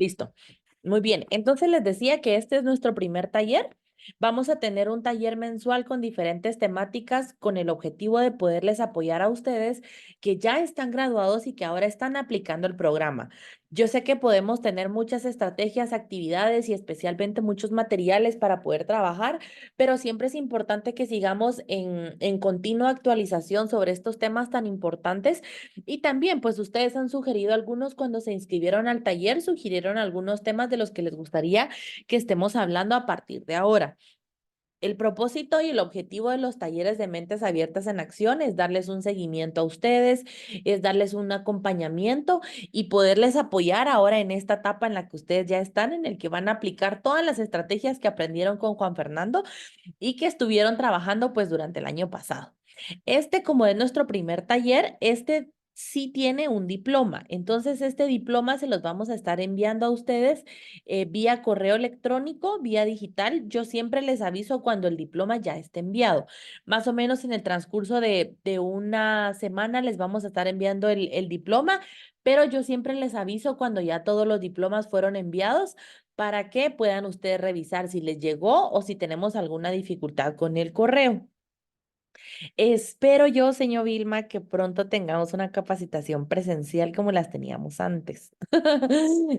Listo. Muy bien. Entonces les decía que este es nuestro primer taller. Vamos a tener un taller mensual con diferentes temáticas con el objetivo de poderles apoyar a ustedes que ya están graduados y que ahora están aplicando el programa. Yo sé que podemos tener muchas estrategias, actividades y especialmente muchos materiales para poder trabajar, pero siempre es importante que sigamos en continua actualización sobre estos temas tan importantes y también, pues ustedes han sugerido algunos cuando se inscribieron al taller, sugirieron algunos temas de los que les gustaría que estemos hablando a partir de ahora. El propósito y el objetivo de los talleres de mentes abiertas en acción es darles un seguimiento a ustedes, es darles un acompañamiento y poderles apoyar ahora en esta etapa en la que ustedes ya están, en el que van a aplicar todas las estrategias que aprendieron con Juan Fernando y que estuvieron trabajando pues durante el año pasado. Este, como es nuestro primer taller, este sí tiene un diploma. Entonces, este diploma se los vamos a estar enviando a ustedes vía correo electrónico, vía digital. Yo siempre les aviso cuando el diploma ya esté enviado. Más o menos en el transcurso de una semana les vamos a estar enviando el diploma, pero yo siempre les aviso cuando ya todos los diplomas fueron enviados para que puedan ustedes revisar si les llegó o si tenemos alguna dificultad con el correo. Espero yo, señor Vilma, que pronto tengamos una capacitación presencial como las teníamos antes.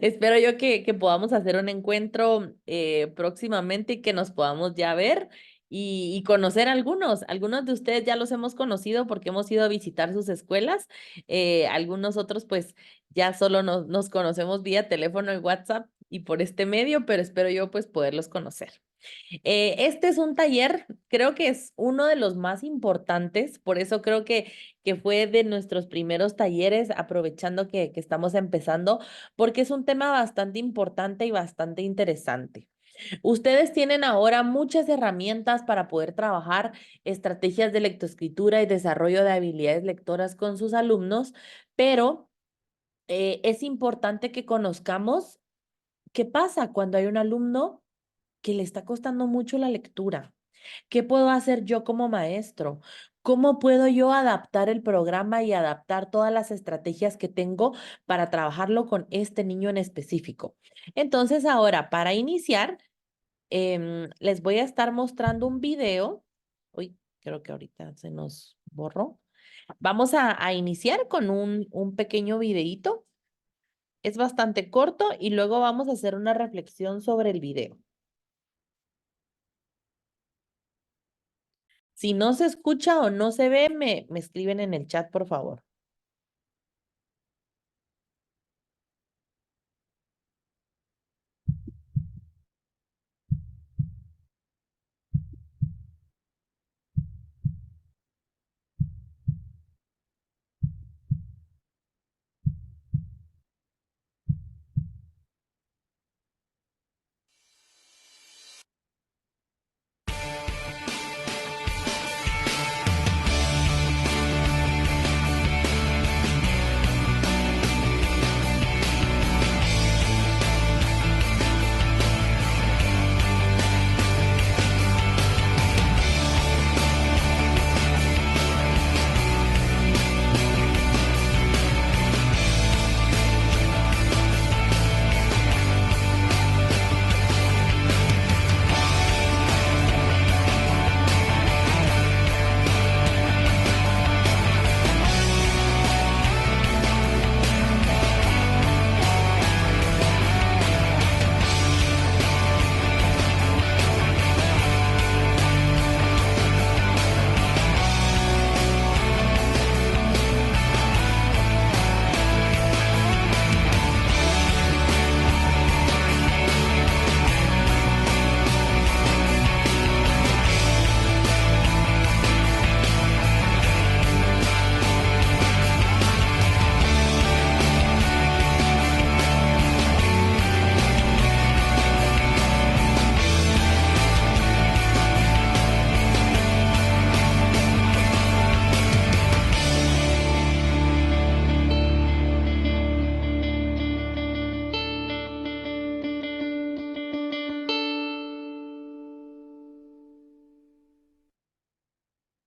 Espero yo que podamos hacer un encuentro próximamente y que nos podamos ya ver y conocer algunos. Algunos de ustedes ya los hemos conocido porque hemos ido a visitar sus escuelas. Algunos otros pues ya solo nos conocemos vía teléfono y WhatsApp y por este medio, pero espero yo pues poderlos conocer. Este es un taller, creo que es uno de los más importantes, por eso creo que fue de nuestros primeros talleres, aprovechando que estamos empezando, porque es un tema bastante importante y bastante interesante. Ustedes tienen ahora muchas herramientas para poder trabajar estrategias de lectoescritura y desarrollo de habilidades lectoras con sus alumnos, pero es importante que conozcamos qué pasa cuando hay un alumno que le está costando mucho la lectura. ¿Qué puedo hacer yo como maestro? ¿Cómo puedo yo adaptar el programa y adaptar todas las estrategias que tengo para trabajarlo con este niño en específico? Entonces, ahora, para iniciar, les voy a estar mostrando un video. Uy, creo que ahorita se nos borró. Vamos a iniciar con un pequeño videíto. Es bastante corto y luego vamos a hacer una reflexión sobre el video. Si no se escucha o no se ve, me escriben en el chat, por favor.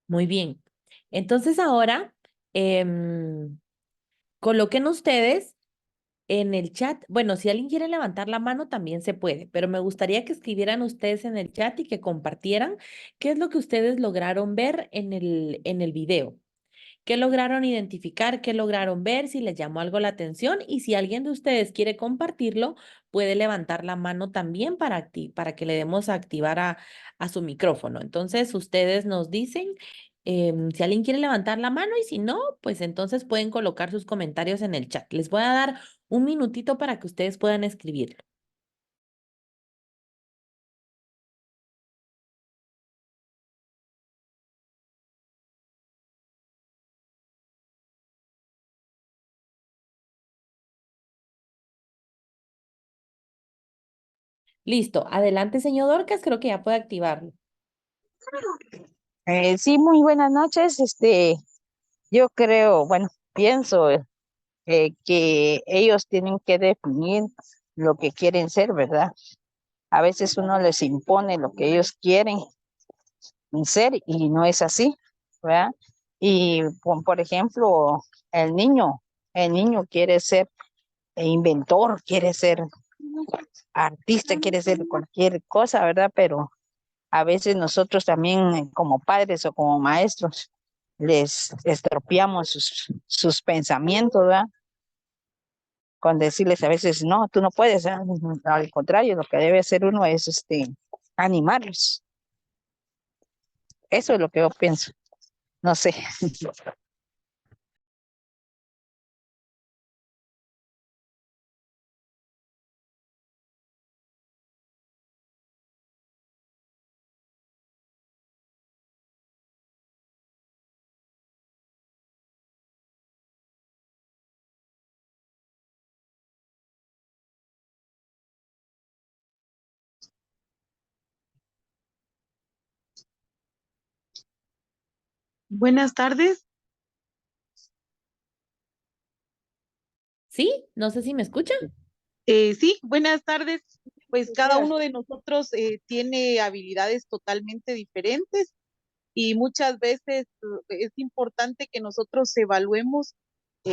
Muy bien. Entonces ahora, coloquen ustedes En el chat, bueno, si alguien quiere levantar la mano también se puede, pero me gustaría que escribieran ustedes en el chat y que compartieran qué es lo que ustedes lograron ver en el video. ¿Qué lograron identificar? ¿Qué lograron ver? Si les llamó algo la atención y si alguien de ustedes quiere compartirlo, puede levantar la mano también para que le demos a activar a su micrófono. Entonces, ustedes nos dicen si alguien quiere levantar la mano y si no, pues entonces pueden colocar sus comentarios en el chat. Les voy a dar un minutito para que ustedes puedan escribirlo. Listo. Adelante, señor Dorcas. Creo que ya puede activarlo. Sí, muy buenas noches. Yo creo, bueno, pienso que ellos tienen que definir lo que quieren ser, ¿verdad? A veces uno les impone lo que ellos quieren ser y no es así, ¿verdad? Y por ejemplo, el niño quiere ser inventor, quiere ser artista, quiere ser cualquier cosa, ¿verdad? Pero a veces nosotros también como padres o como maestros les estropeamos sus pensamientos, ¿verdad? Con decirles a veces, no, tú no puedes, ¿verdad? Al contrario, lo que debe hacer uno es animarlos. Eso es lo que yo pienso. No sé. Buenas tardes. ¿Sí? No sé si me escuchan. Sí, buenas tardes. Pues cada uno de nosotros tiene habilidades totalmente diferentes y muchas veces es importante que nosotros evaluemos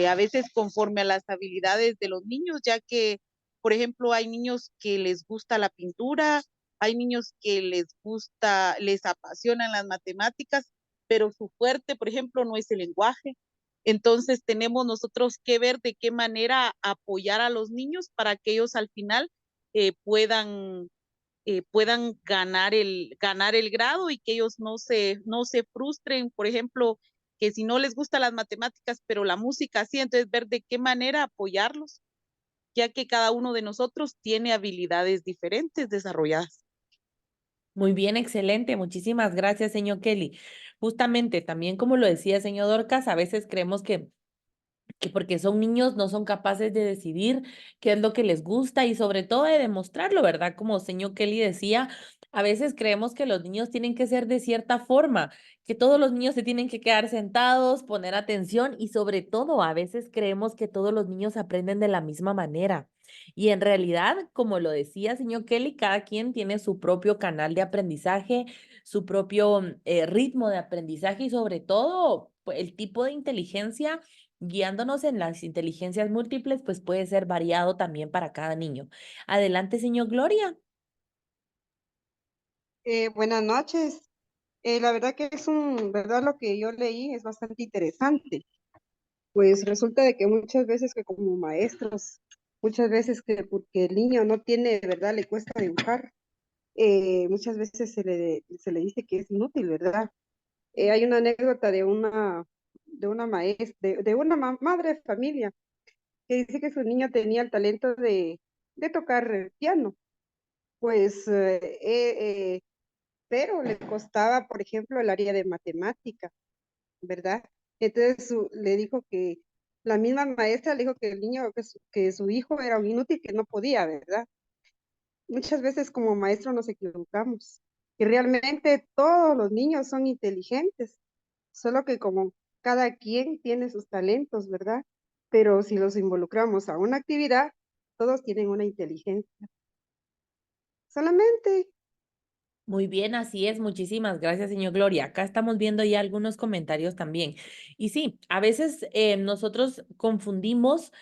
a veces conforme a las habilidades de los niños, ya que, por ejemplo, hay niños que les gusta la pintura, hay niños que les gusta, les apasionan las matemáticas, pero su fuerte, por ejemplo, no es el lenguaje. Entonces tenemos nosotros que ver de qué manera apoyar a los niños para que ellos al final puedan ganar el grado y que ellos no se frustren, por ejemplo, que si no les gusta las matemáticas, pero la música sí, entonces ver de qué manera apoyarlos, ya que cada uno de nosotros tiene habilidades diferentes desarrolladas. Muy bien, excelente. Muchísimas gracias, señor Kelly. Justamente, también como lo decía el señor Dorcas, a veces creemos que porque son niños no son capaces de decidir qué es lo que les gusta y sobre todo de demostrarlo, ¿verdad? Como señor Kelly decía, a veces creemos que los niños tienen que ser de cierta forma, que todos los niños se tienen que quedar sentados, poner atención y sobre todo a veces creemos que todos los niños aprenden de la misma manera. Y en realidad, como lo decía señor Kelly, cada quien tiene su propio canal de aprendizaje, su propio ritmo de aprendizaje y sobre todo pues, el tipo de inteligencia guiándonos en las inteligencias múltiples, pues puede ser variado también para cada niño. Adelante, señor Gloria. Buenas noches. La verdad que verdad lo que yo leí es bastante interesante. Pues resulta de que muchas veces que como maestros, muchas veces que porque el niño no tiene, ¿verdad? Le cuesta dibujar, muchas veces se le dice que es inútil, ¿verdad? Hay una anécdota de una maestra, de una madre de familia que dice que su niño tenía el talento de tocar el piano. Pues pero le costaba, por ejemplo, el área de matemática, ¿verdad? Entonces le dijo que la misma maestra le dijo que el niño, que su hijo era un inútil, que no podía, ¿verdad? Muchas veces como maestros nos equivocamos y realmente todos los niños son inteligentes, solo que como cada quien tiene sus talentos, ¿verdad? Pero si los involucramos a una actividad, todos tienen una inteligencia. Solamente. Muy bien, así es. Muchísimas gracias, señor Gloria. Acá estamos viendo ya algunos comentarios también. Y sí, a veces nosotros confundimos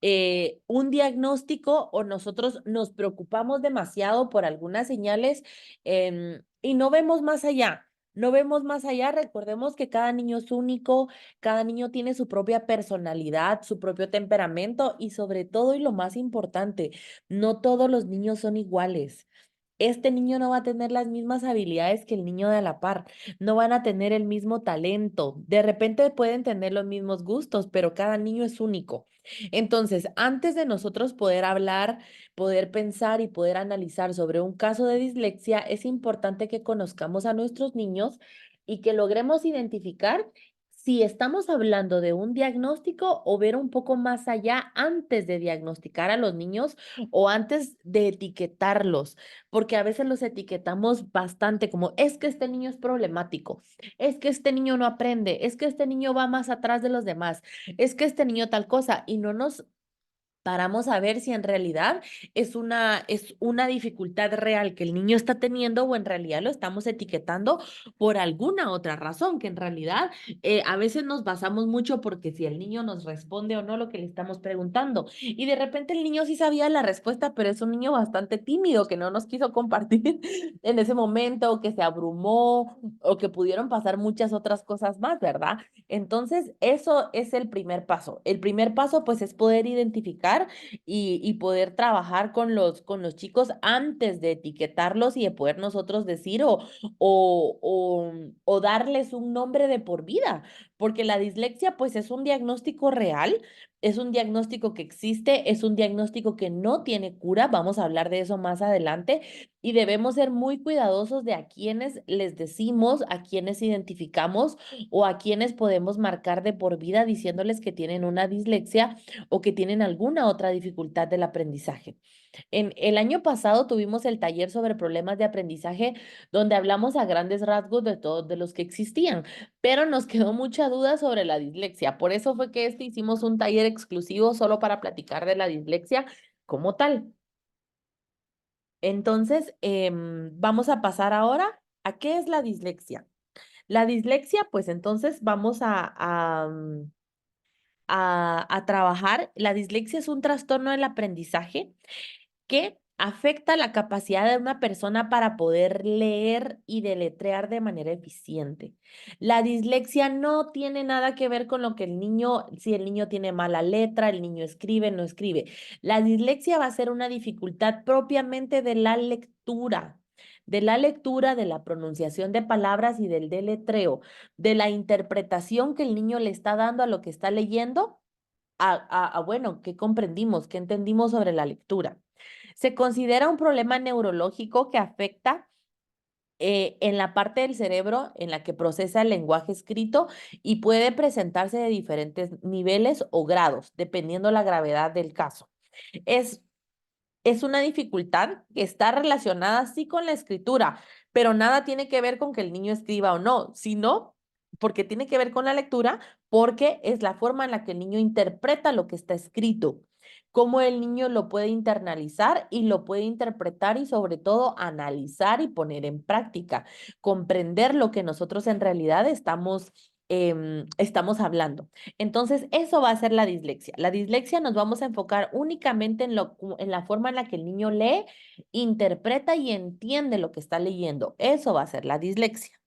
un diagnóstico o nosotros nos preocupamos demasiado por algunas señales y no vemos más allá. No vemos más allá. Recordemos que cada niño es único, cada niño tiene su propia personalidad, su propio temperamento y sobre todo y lo más importante, no todos los niños son iguales. Este niño no va a tener las mismas habilidades que el niño de a la par, no van a tener el mismo talento. De repente pueden tener los mismos gustos, pero cada niño es único. Entonces, antes de nosotros poder hablar, poder pensar y poder analizar sobre un caso de dislexia, es importante que conozcamos a nuestros niños y que logremos identificar si estamos hablando de un diagnóstico o ver un poco más allá antes de diagnosticar a los niños o antes de etiquetarlos, porque a veces los etiquetamos bastante como es que este niño es problemático, es que este niño no aprende, es que este niño va más atrás de los demás, es que este niño tal cosa y no nos paramos a ver si en realidad es una dificultad real que el niño está teniendo o en realidad lo estamos etiquetando por alguna otra razón, que en realidad a veces nos basamos mucho porque si el niño nos responde o no lo que le estamos preguntando. Y de repente el niño sí sabía la respuesta, pero es un niño bastante tímido que no nos quiso compartir en ese momento, o que se abrumó, o que pudieron pasar muchas otras cosas más, ¿verdad? Entonces, eso es el primer paso. El primer paso, pues, es poder identificar y poder trabajar con los chicos antes de etiquetarlos y de poder nosotros decir o darles un nombre de por vida, porque la dislexia, pues, es un diagnóstico real, es un diagnóstico que existe, es un diagnóstico que no tiene cura, vamos a hablar de eso más adelante, y debemos ser muy cuidadosos de a quienes les decimos, a quienes identificamos o a quienes podemos marcar de por vida diciéndoles que tienen una dislexia o que tienen alguna otra dificultad del aprendizaje. En el año pasado tuvimos el taller sobre problemas de aprendizaje donde hablamos a grandes rasgos de todos de los que existían, pero nos quedó mucha duda sobre la dislexia. Por eso fue que hicimos un taller exclusivo solo para platicar de la dislexia como tal. Entonces, vamos a pasar ahora a qué es la dislexia. La dislexia, pues entonces vamos a trabajar. La dislexia es un trastorno del aprendizaje que afecta la capacidad de una persona para poder leer y deletrear de manera eficiente. La dislexia no tiene nada que ver con lo que el niño, si el niño tiene mala letra, el niño escribe, no escribe. La dislexia va a ser una dificultad propiamente de la lectura, de la pronunciación de palabras y del deletreo, de la interpretación que el niño le está dando a lo que está leyendo, bueno, ¿qué comprendimos? ¿Qué entendimos sobre la lectura? Se considera un problema neurológico que afecta en la parte del cerebro en la que procesa el lenguaje escrito y puede presentarse de diferentes niveles o grados, dependiendo la gravedad del caso. Es es una dificultad que está relacionada sí con la escritura, pero nada tiene que ver con que el niño escriba o no, sino porque tiene que ver con la lectura, porque es la forma en la que el niño interpreta lo que está escrito, cómo el niño lo puede internalizar y lo puede interpretar y sobre todo analizar y poner en práctica, comprender lo que nosotros en realidad estamos hablando. Entonces, eso va a ser la dislexia. La dislexia nos vamos a enfocar únicamente en la forma en la que el niño lee, interpreta y entiende lo que está leyendo. Eso va a ser la dislexia.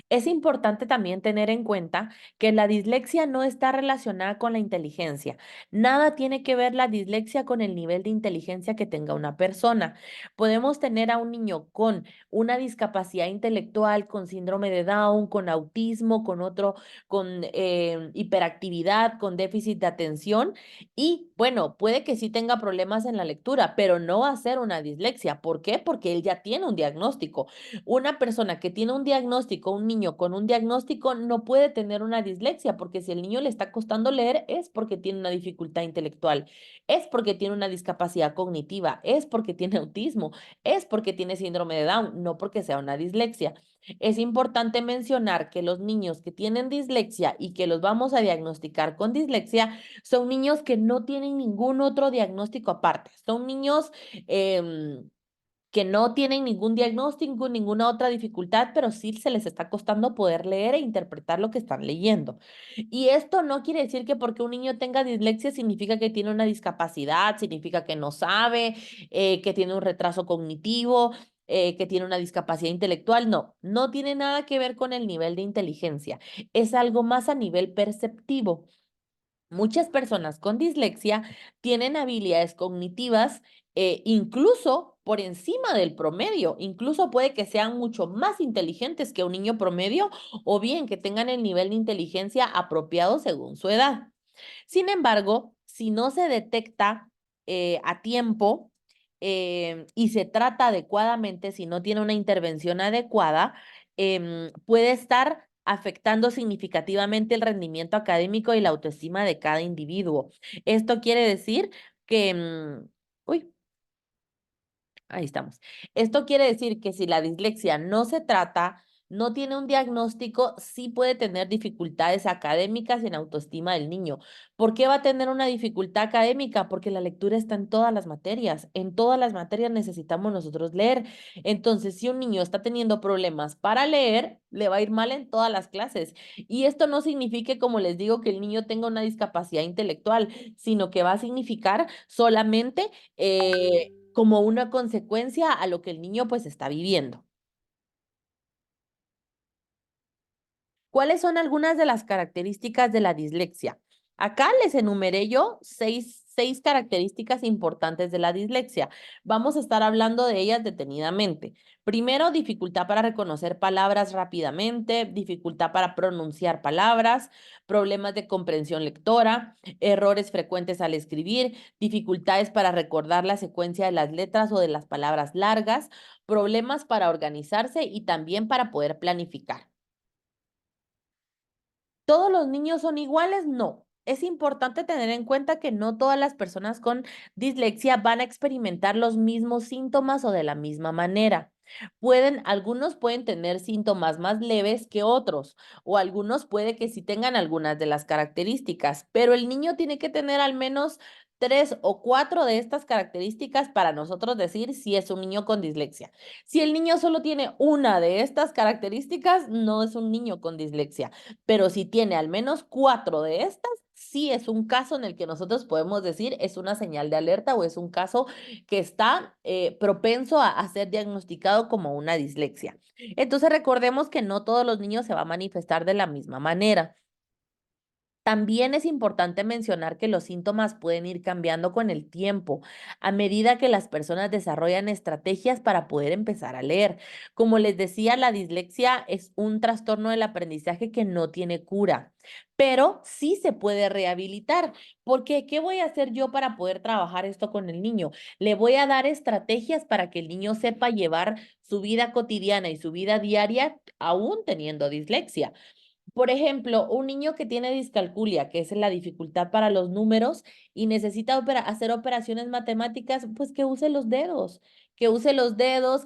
Es importante también tener en cuenta que la dislexia no está relacionada con la inteligencia. Nada tiene que ver la dislexia con el nivel de inteligencia que tenga una persona. Podemos tener a un niño con una discapacidad intelectual, con síndrome de Down, con autismo, con otro, con hiperactividad, con déficit de atención y bueno, puede que sí tenga problemas en la lectura, pero no va a ser una dislexia. ¿Por qué? Porque él ya tiene un diagnóstico. Una persona que tiene un diagnóstico, un niño con un diagnóstico, no puede tener una dislexia, porque si el niño le está costando leer, es porque tiene una dificultad intelectual, es porque tiene una discapacidad cognitiva, es porque tiene autismo, es porque tiene síndrome de Down, no porque sea una dislexia. Es importante mencionar que los niños que tienen dislexia y que los vamos a diagnosticar con dislexia son niños que no tienen ningún otro diagnóstico aparte. Son niños que no tienen ningún diagnóstico, ninguna otra dificultad, pero sí se les está costando poder leer e interpretar lo que están leyendo. Y esto no quiere decir que porque un niño tenga dislexia significa que tiene una discapacidad, significa que no sabe, que tiene un retraso cognitivo, que tiene una discapacidad intelectual. No, no tiene nada que ver con el nivel de inteligencia. Es algo más a nivel perceptivo. Muchas personas con dislexia tienen habilidades cognitivas incluso por encima del promedio, incluso puede que sean mucho más inteligentes que un niño promedio o bien que tengan el nivel de inteligencia apropiado según su edad. Sin embargo, si no se detecta a tiempo y se trata adecuadamente, si no tiene una intervención adecuada, puede estar afectando significativamente el rendimiento académico y la autoestima de cada individuo. Esto quiere decir que, uy, ahí estamos. Esto quiere decir que si la dislexia no se trata, no tiene un diagnóstico, sí puede tener dificultades académicas y en autoestima del niño. ¿Por qué va a tener una dificultad académica? Porque la lectura está en todas las materias. En todas las materias necesitamos nosotros leer. Entonces, si un niño está teniendo problemas para leer, le va a ir mal en todas las clases. Y esto no significa, como les digo, que el niño tenga una discapacidad intelectual, sino que va a significar solamente como una consecuencia a lo que el niño pues está viviendo. ¿Cuáles son algunas de las características de la dislexia? Acá les enumeré yo seis características importantes de la dislexia. Vamos a estar hablando de ellas detenidamente. Primero, dificultad para reconocer palabras rápidamente, dificultad para pronunciar palabras, problemas de comprensión lectora, errores frecuentes al escribir, dificultades para recordar la secuencia de las letras o de las palabras largas, problemas para organizarse y también para poder planificar. ¿Todos los niños son iguales? No. Es importante tener en cuenta que no todas las personas con dislexia van a experimentar los mismos síntomas o de la misma manera. Algunos pueden tener síntomas más leves que otros, o algunos puede que sí tengan algunas de las características, pero el niño tiene que tener al menos 3 o 4 de estas características para nosotros decir si es un niño con dislexia. Si el niño solo tiene una de estas características, no es un niño con dislexia. Pero si tiene al menos 4 de estas, sí es un caso en el que nosotros podemos decir es una señal de alerta o es un caso que está propenso a ser diagnosticado como una dislexia. Entonces recordemos que no todos los niños se va a manifestar de la misma manera. También es importante mencionar que los síntomas pueden ir cambiando con el tiempo, a medida que las personas desarrollan estrategias para poder empezar a leer. Como les decía, la dislexia es un trastorno del aprendizaje que no tiene cura, pero sí se puede rehabilitar. Porque, ¿qué voy a hacer yo para poder trabajar esto con el niño? Le voy a dar estrategias para que el niño sepa llevar su vida cotidiana y su vida diaria aún teniendo dislexia. Por ejemplo, un niño que tiene discalculia, que es la dificultad para los números y necesita hacer operaciones matemáticas, pues que use los dedos,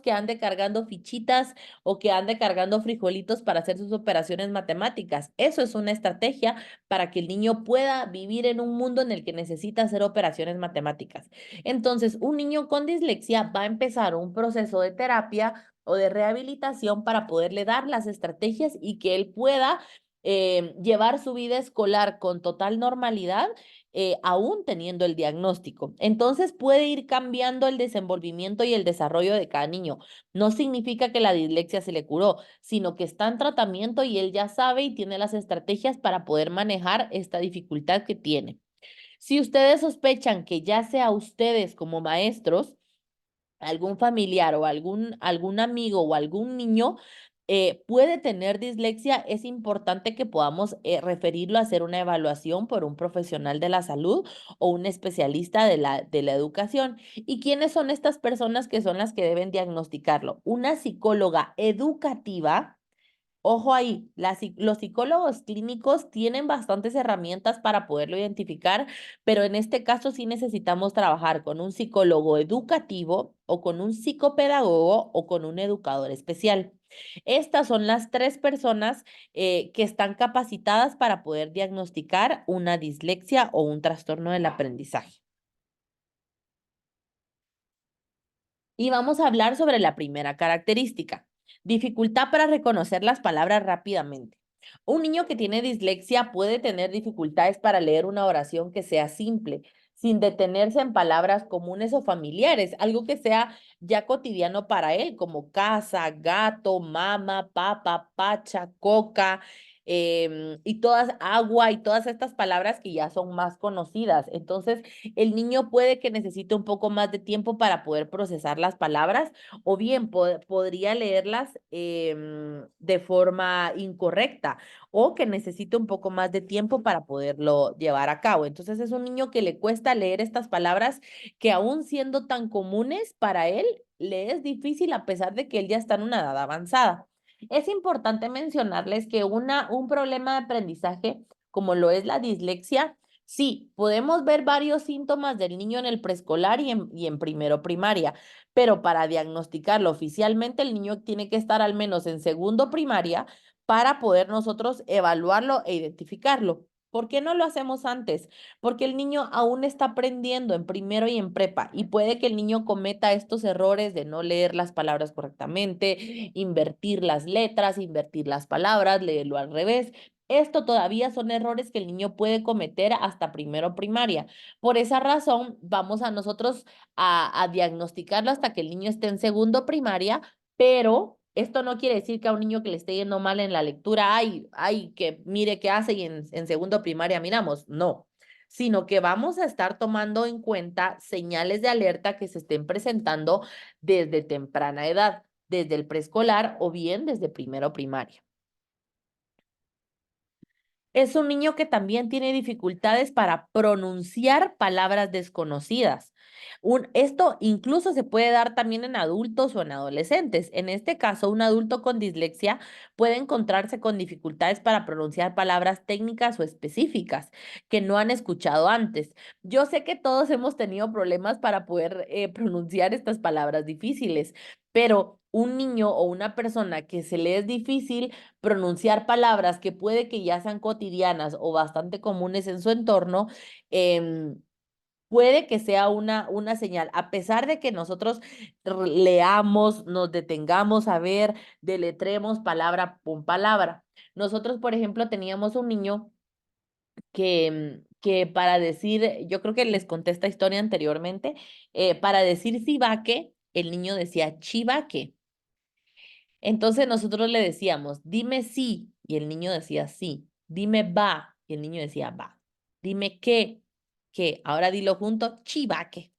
que ande cargando fichitas o que ande cargando frijolitos para hacer sus operaciones matemáticas. Eso es una estrategia para que el niño pueda vivir en un mundo en el que necesita hacer operaciones matemáticas. Entonces, un niño con dislexia va a empezar un proceso de terapia o de rehabilitación para poderle dar las estrategias y que él pueda llevar su vida escolar con total normalidad, aún teniendo el diagnóstico. Entonces puede ir cambiando el desenvolvimiento y el desarrollo de cada niño. No significa que la dislexia se le curó, sino que está en tratamiento y él ya sabe y tiene las estrategias para poder manejar esta dificultad que tiene. Si ustedes sospechan que ya sea ustedes como maestros, algún familiar o algún amigo o algún niño puede tener dislexia, es importante que podamos referirlo a hacer una evaluación por un profesional de la salud o un especialista de la educación. ¿Y quiénes son estas personas que son las que deben diagnosticarlo? Una psicóloga educativa. Ojo ahí, los psicólogos clínicos tienen bastantes herramientas para poderlo identificar, pero en este caso sí necesitamos trabajar con un psicólogo educativo o con un psicopedagogo o con un educador especial. Estas son las 3 personas que están capacitadas para poder diagnosticar una dislexia o un trastorno del aprendizaje. Y vamos a hablar sobre la primera característica, dificultad para reconocer las palabras rápidamente. Un niño que tiene dislexia puede tener dificultades para leer una oración que sea simple, sin detenerse en palabras comunes o familiares, algo que sea ya cotidiano para él, como casa, gato, mama, papa, pacha, coca, y todas, agua y todas estas palabras que ya son más conocidas. Entonces, el niño puede que necesite un poco más de tiempo para poder procesar las palabras o bien podría leerlas de forma incorrecta o que necesite un poco más de tiempo para poderlo llevar a cabo. Entonces es un niño que le cuesta leer estas palabras que aún siendo tan comunes para él, le es difícil a pesar de que él ya está en una edad avanzada. Es importante mencionarles que un problema de aprendizaje como lo es la dislexia, sí, podemos ver varios síntomas del niño en el preescolar y en primero primaria, pero para diagnosticarlo oficialmente el niño tiene que estar al menos en segundo primaria para poder nosotros evaluarlo e identificarlo. ¿Por qué no lo hacemos antes? Porque el niño aún está aprendiendo en primero y en prepa y puede que el niño cometa estos errores de no leer las palabras correctamente, invertir las letras, invertir las palabras, leerlo al revés. Esto todavía son errores que el niño puede cometer hasta primero primaria. Por esa razón, vamos a nosotros a diagnosticarlo hasta que el niño esté en segundo primaria, pero esto no quiere decir que a un niño que le esté yendo mal en la lectura, ay, que mire qué hace y en segundo primaria miramos. No, sino que vamos a estar tomando en cuenta señales de alerta que se estén presentando desde temprana edad, desde el preescolar o bien desde primero primaria. Es un niño que también tiene dificultades para pronunciar palabras desconocidas. Esto incluso se puede dar también en adultos o en adolescentes. En este caso, un adulto con dislexia puede encontrarse con dificultades para pronunciar palabras técnicas o específicas que no han escuchado antes. Yo sé que todos hemos tenido problemas para poder pronunciar estas palabras difíciles, pero un niño o una persona que se le es difícil pronunciar palabras que puede que ya sean cotidianas o bastante comunes en su entorno, puede que sea una señal, a pesar de que nosotros leamos, nos detengamos a ver, deletremos palabra por palabra. Nosotros, por ejemplo, teníamos un niño que para decir, yo creo que les conté esta historia anteriormente, para decir sibaque, el niño decía chivaque. Entonces nosotros le decíamos, dime sí, y el niño decía sí. Dime va, y el niño decía va. Dime qué. Ahora dilo junto, chivaque.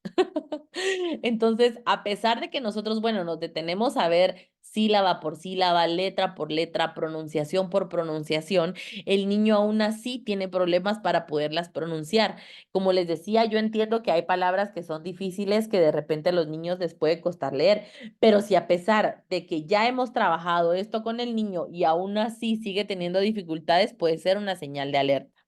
Entonces, a pesar de que nosotros, bueno, nos detenemos a ver sílaba por sílaba, letra por letra, pronunciación por pronunciación, el niño aún así tiene problemas para poderlas pronunciar. Como les decía, yo entiendo que hay palabras que son difíciles que de repente a los niños les puede costar leer, pero si a pesar de que ya hemos trabajado esto con el niño y aún así sigue teniendo dificultades, puede ser una señal de alerta.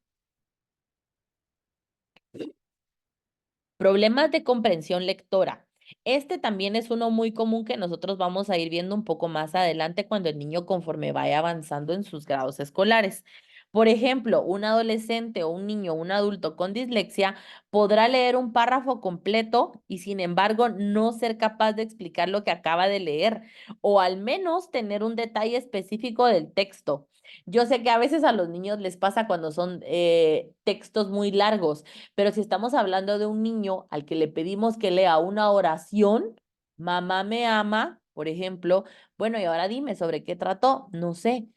Problemas de comprensión lectora. Este también es uno muy común que nosotros vamos a ir viendo un poco más adelante cuando el niño conforme vaya avanzando en sus grados escolares. Por ejemplo, un adolescente o un niño o un adulto con dislexia podrá leer un párrafo completo y sin embargo no ser capaz de explicar lo que acaba de leer o al menos tener un detalle específico del texto. Yo sé que a veces a los niños les pasa cuando son textos muy largos, pero si estamos hablando de un niño al que le pedimos que lea una oración, mamá me ama, por ejemplo, bueno, y ahora dime sobre qué trató, no sé.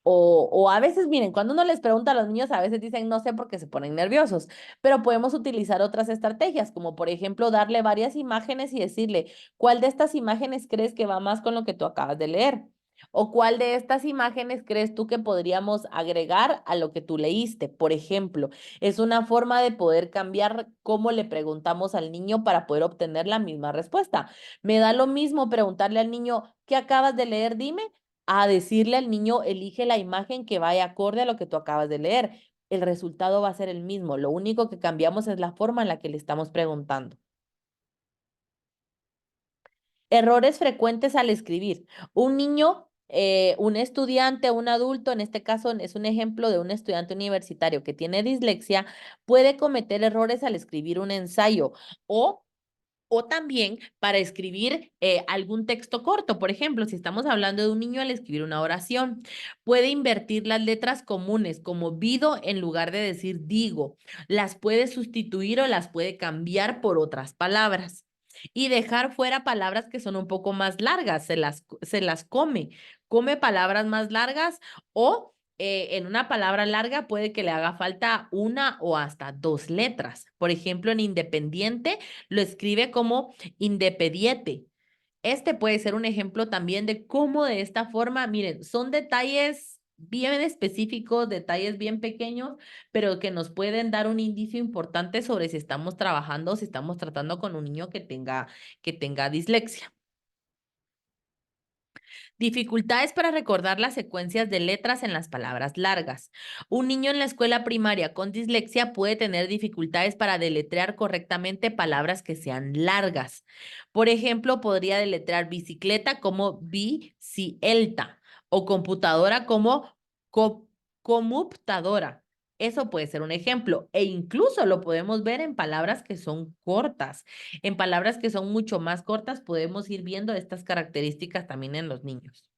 O a veces, miren, cuando uno les pregunta a los niños, a veces dicen no sé porque se ponen nerviosos, pero podemos utilizar otras estrategias, como por ejemplo darle varias imágenes y decirle, ¿cuál de estas imágenes crees que va más con lo que tú acabas de leer? ¿O cuál de estas imágenes crees tú que podríamos agregar a lo que tú leíste? Por ejemplo, es una forma de poder cambiar cómo le preguntamos al niño para poder obtener la misma respuesta. Me da lo mismo preguntarle al niño, ¿qué acabas de leer? Dime, a decirle al niño, elige la imagen que vaya acorde a lo que tú acabas de leer. El resultado va a ser el mismo. Lo único que cambiamos es la forma en la que le estamos preguntando. Errores frecuentes al escribir. Un niño, un estudiante, un adulto, en este caso es un ejemplo de un estudiante universitario que tiene dislexia, puede cometer errores al escribir un ensayo o O también para escribir algún texto corto. Por ejemplo, si estamos hablando de un niño al escribir una oración, puede invertir las letras comunes como vido en lugar de decir digo. Las puede sustituir o las puede cambiar por otras palabras. Y dejar fuera palabras que son un poco más largas, se las come. Come palabras más largas o en una palabra larga puede que le haga falta una o hasta dos letras. Por ejemplo, en independiente lo escribe como independiente. Este puede ser un ejemplo también de cómo de esta forma, miren, son detalles bien específicos, detalles bien pequeños, pero que nos pueden dar un indicio importante sobre si estamos trabajando o si estamos tratando con un niño que tenga dislexia. Dificultades para recordar las secuencias de letras en las palabras largas. Un niño en la escuela primaria con dislexia puede tener dificultades para deletrear correctamente palabras que sean largas. Por ejemplo, podría deletrear bicicleta como bicielta o computadora como computadora. Eso puede ser un ejemplo e incluso lo podemos ver en palabras que son cortas. En palabras que son mucho más cortas podemos ir viendo estas características también en los niños.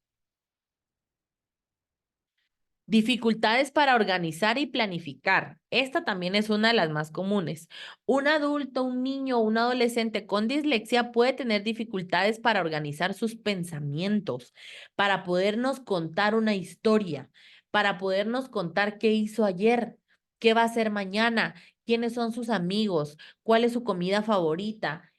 Dificultades para organizar y planificar. Esta también es una de las más comunes. Un adulto, un niño o un adolescente con dislexia puede tener dificultades para organizar sus pensamientos, para podernos contar una historia, para podernos contar qué hizo ayer, qué va a hacer mañana, quiénes son sus amigos, cuál es su comida favorita,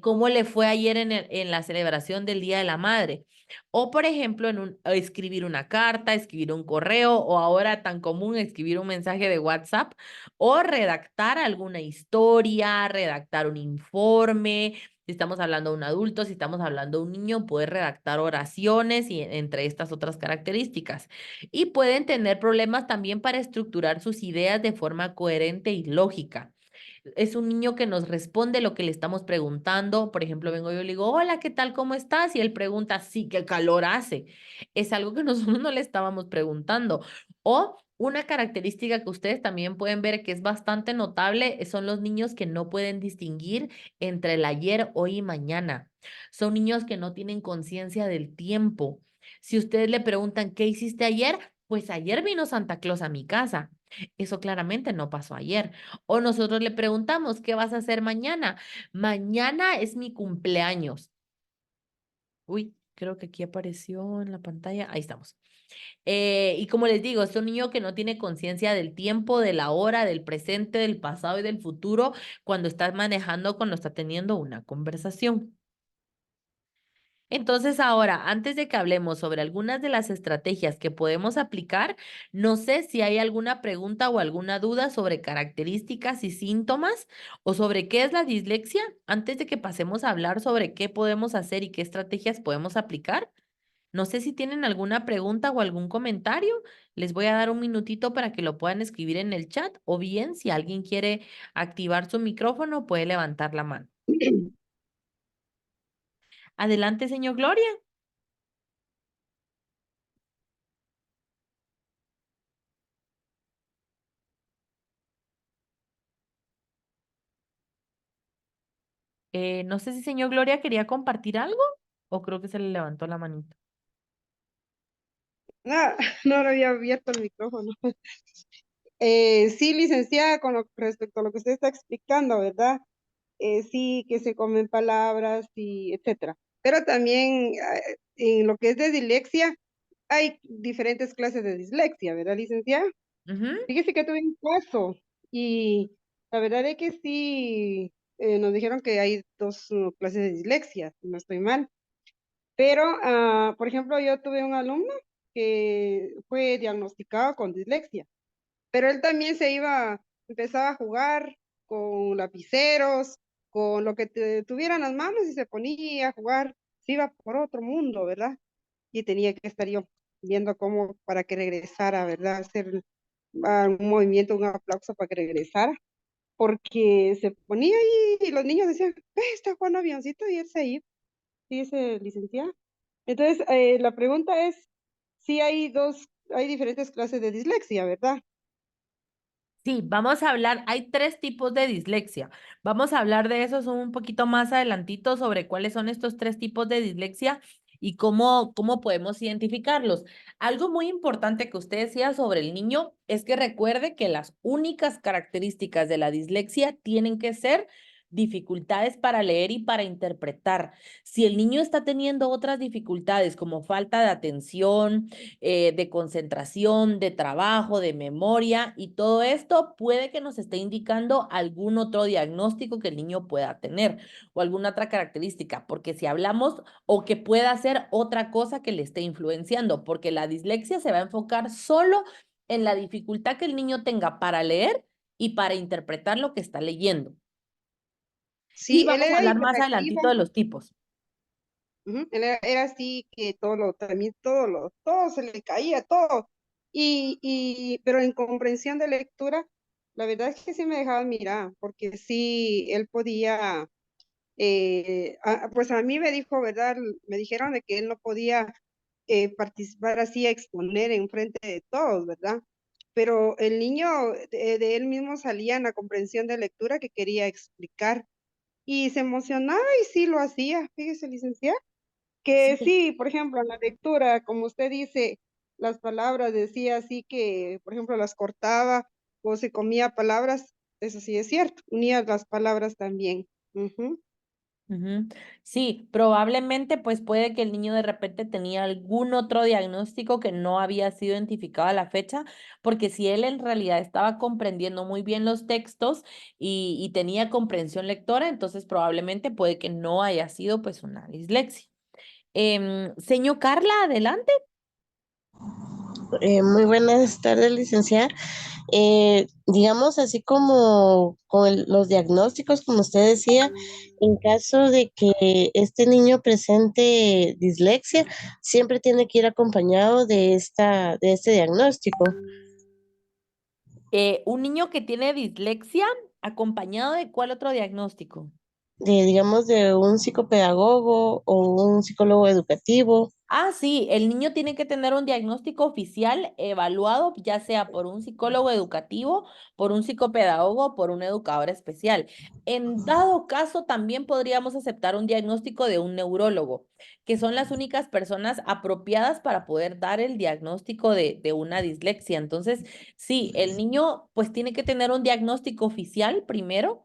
cómo le fue ayer en la celebración del Día de la Madre. O, por ejemplo, escribir una carta, escribir un correo, o ahora tan común escribir un mensaje de WhatsApp, o redactar alguna historia, redactar un informe. Si estamos hablando de un adulto, si estamos hablando de un niño, puede redactar oraciones y entre estas otras características. Y pueden tener problemas también para estructurar sus ideas de forma coherente y lógica. Es un niño que nos responde lo que le estamos preguntando. Por ejemplo, vengo yo y le digo, hola, ¿qué tal? ¿Cómo estás? Y él pregunta, sí, ¿qué calor hace? Es algo que nosotros no le estábamos preguntando. O una característica que ustedes también pueden ver que es bastante notable son los niños que no pueden distinguir entre el ayer, hoy y mañana. Son niños que no tienen conciencia del tiempo. Si ustedes le preguntan, ¿qué hiciste ayer? Pues ayer vino Santa Claus a mi casa. Eso claramente no pasó ayer. O nosotros le preguntamos, ¿qué vas a hacer mañana? Mañana es mi cumpleaños. Uy, creo que aquí apareció en la pantalla. Ahí estamos. Y como les digo, es un niño que no tiene conciencia del tiempo, de la hora, del presente, del pasado y del futuro cuando está manejando, cuando está teniendo una conversación. Entonces, ahora, antes de que hablemos sobre algunas de las estrategias que podemos aplicar, no sé si hay alguna pregunta o alguna duda sobre características y síntomas o sobre qué es la dislexia, antes de que pasemos a hablar sobre qué podemos hacer y qué estrategias podemos aplicar. No sé si tienen alguna pregunta o algún comentario. Les voy a dar un minutito para que lo puedan escribir en el chat o bien si alguien quiere activar su micrófono, puede levantar la mano. Adelante, señor Gloria. No sé si señor Gloria quería compartir algo o creo que se le levantó la manito. No, no lo había abierto el micrófono. Sí, licenciada, con respecto a lo que usted está explicando, ¿verdad? Sí, que se comen palabras y etcétera. Pero también en lo que es de dislexia, hay diferentes clases de dislexia, ¿verdad, licenciada? Ujú. Fíjese que tuve un caso y la verdad es que sí, nos dijeron que hay dos clases de dislexia, si no estoy mal. Pero, por ejemplo, yo tuve un alumno que fue diagnosticado con dislexia, pero él también empezaba a jugar con lapiceros, con lo que tuviera en las manos y se ponía a jugar, se iba por otro mundo, ¿verdad? Y tenía que estar yo viendo cómo para que regresara, ¿verdad? Hacer un movimiento, un aplauso para que regresara, porque se ponía ahí y los niños decían, está jugando avioncito y él se iba, sí, ese licenciado. Entonces, la pregunta es si hay diferentes clases de dislexia, ¿verdad? Sí, vamos a hablar, hay 3 tipos de dislexia. Vamos a hablar de esos un poquito más adelantito sobre cuáles son estos 3 tipos de dislexia y cómo podemos identificarlos. Algo muy importante que usted decía sobre el niño es que recuerde que las únicas características de la dislexia tienen que ser dificultades para leer y para interpretar. Si el niño está teniendo otras dificultades como falta de atención, de concentración, de trabajo, de memoria y todo esto puede que nos esté indicando algún otro diagnóstico que el niño pueda tener o alguna otra característica, porque si hablamos o que pueda ser otra cosa que le esté influenciando, porque la dislexia se va a enfocar solo en la dificultad que el niño tenga para leer y para interpretar lo que está leyendo. Y Sí, él vamos a era hablar más hiperactivo. adelantito de los tipos. Él era así que también todo se le caía, todo. Pero en comprensión de lectura, la verdad es que sí me dejaba mirar, porque sí, él podía, pues a mí me dijo, ¿verdad? Me dijeron de que él no podía participar así, exponer en frente de todos, ¿verdad? Pero el niño de él mismo salía en la comprensión de lectura que quería explicar y se emocionaba y sí lo hacía, fíjese, licenciada. Que Sí. sí, por ejemplo, en la lectura, como usted dice, las palabras decía así que, por ejemplo, las cortaba o se comía palabras, eso sí es cierto, unía las palabras también. Ujú. Ujú. Sí, probablemente pues puede que el niño de repente tenía algún otro diagnóstico que no había sido identificado a la fecha, porque si él en realidad estaba comprendiendo muy bien los textos y tenía comprensión lectora, entonces probablemente puede que no haya sido pues una dislexia. Señor Carla, adelante. Muy buenas tardes, licenciada. Digamos, así como con los diagnósticos, como usted decía, en caso de que este niño presente dislexia, siempre tiene que ir acompañado de este diagnóstico, Un niño que tiene dislexia, ¿acompañado de cuál otro diagnóstico? digamos, de un psicopedagogo o un psicólogo educativo. Ah, sí, el niño tiene que tener un diagnóstico oficial evaluado, ya sea por un psicólogo educativo, por un psicopedagogo o por un educador especial. En dado caso, también podríamos aceptar un diagnóstico de un neurólogo, que son las únicas personas apropiadas para poder dar el diagnóstico de una dislexia. Entonces, sí, el niño pues tiene que tener un diagnóstico oficial primero.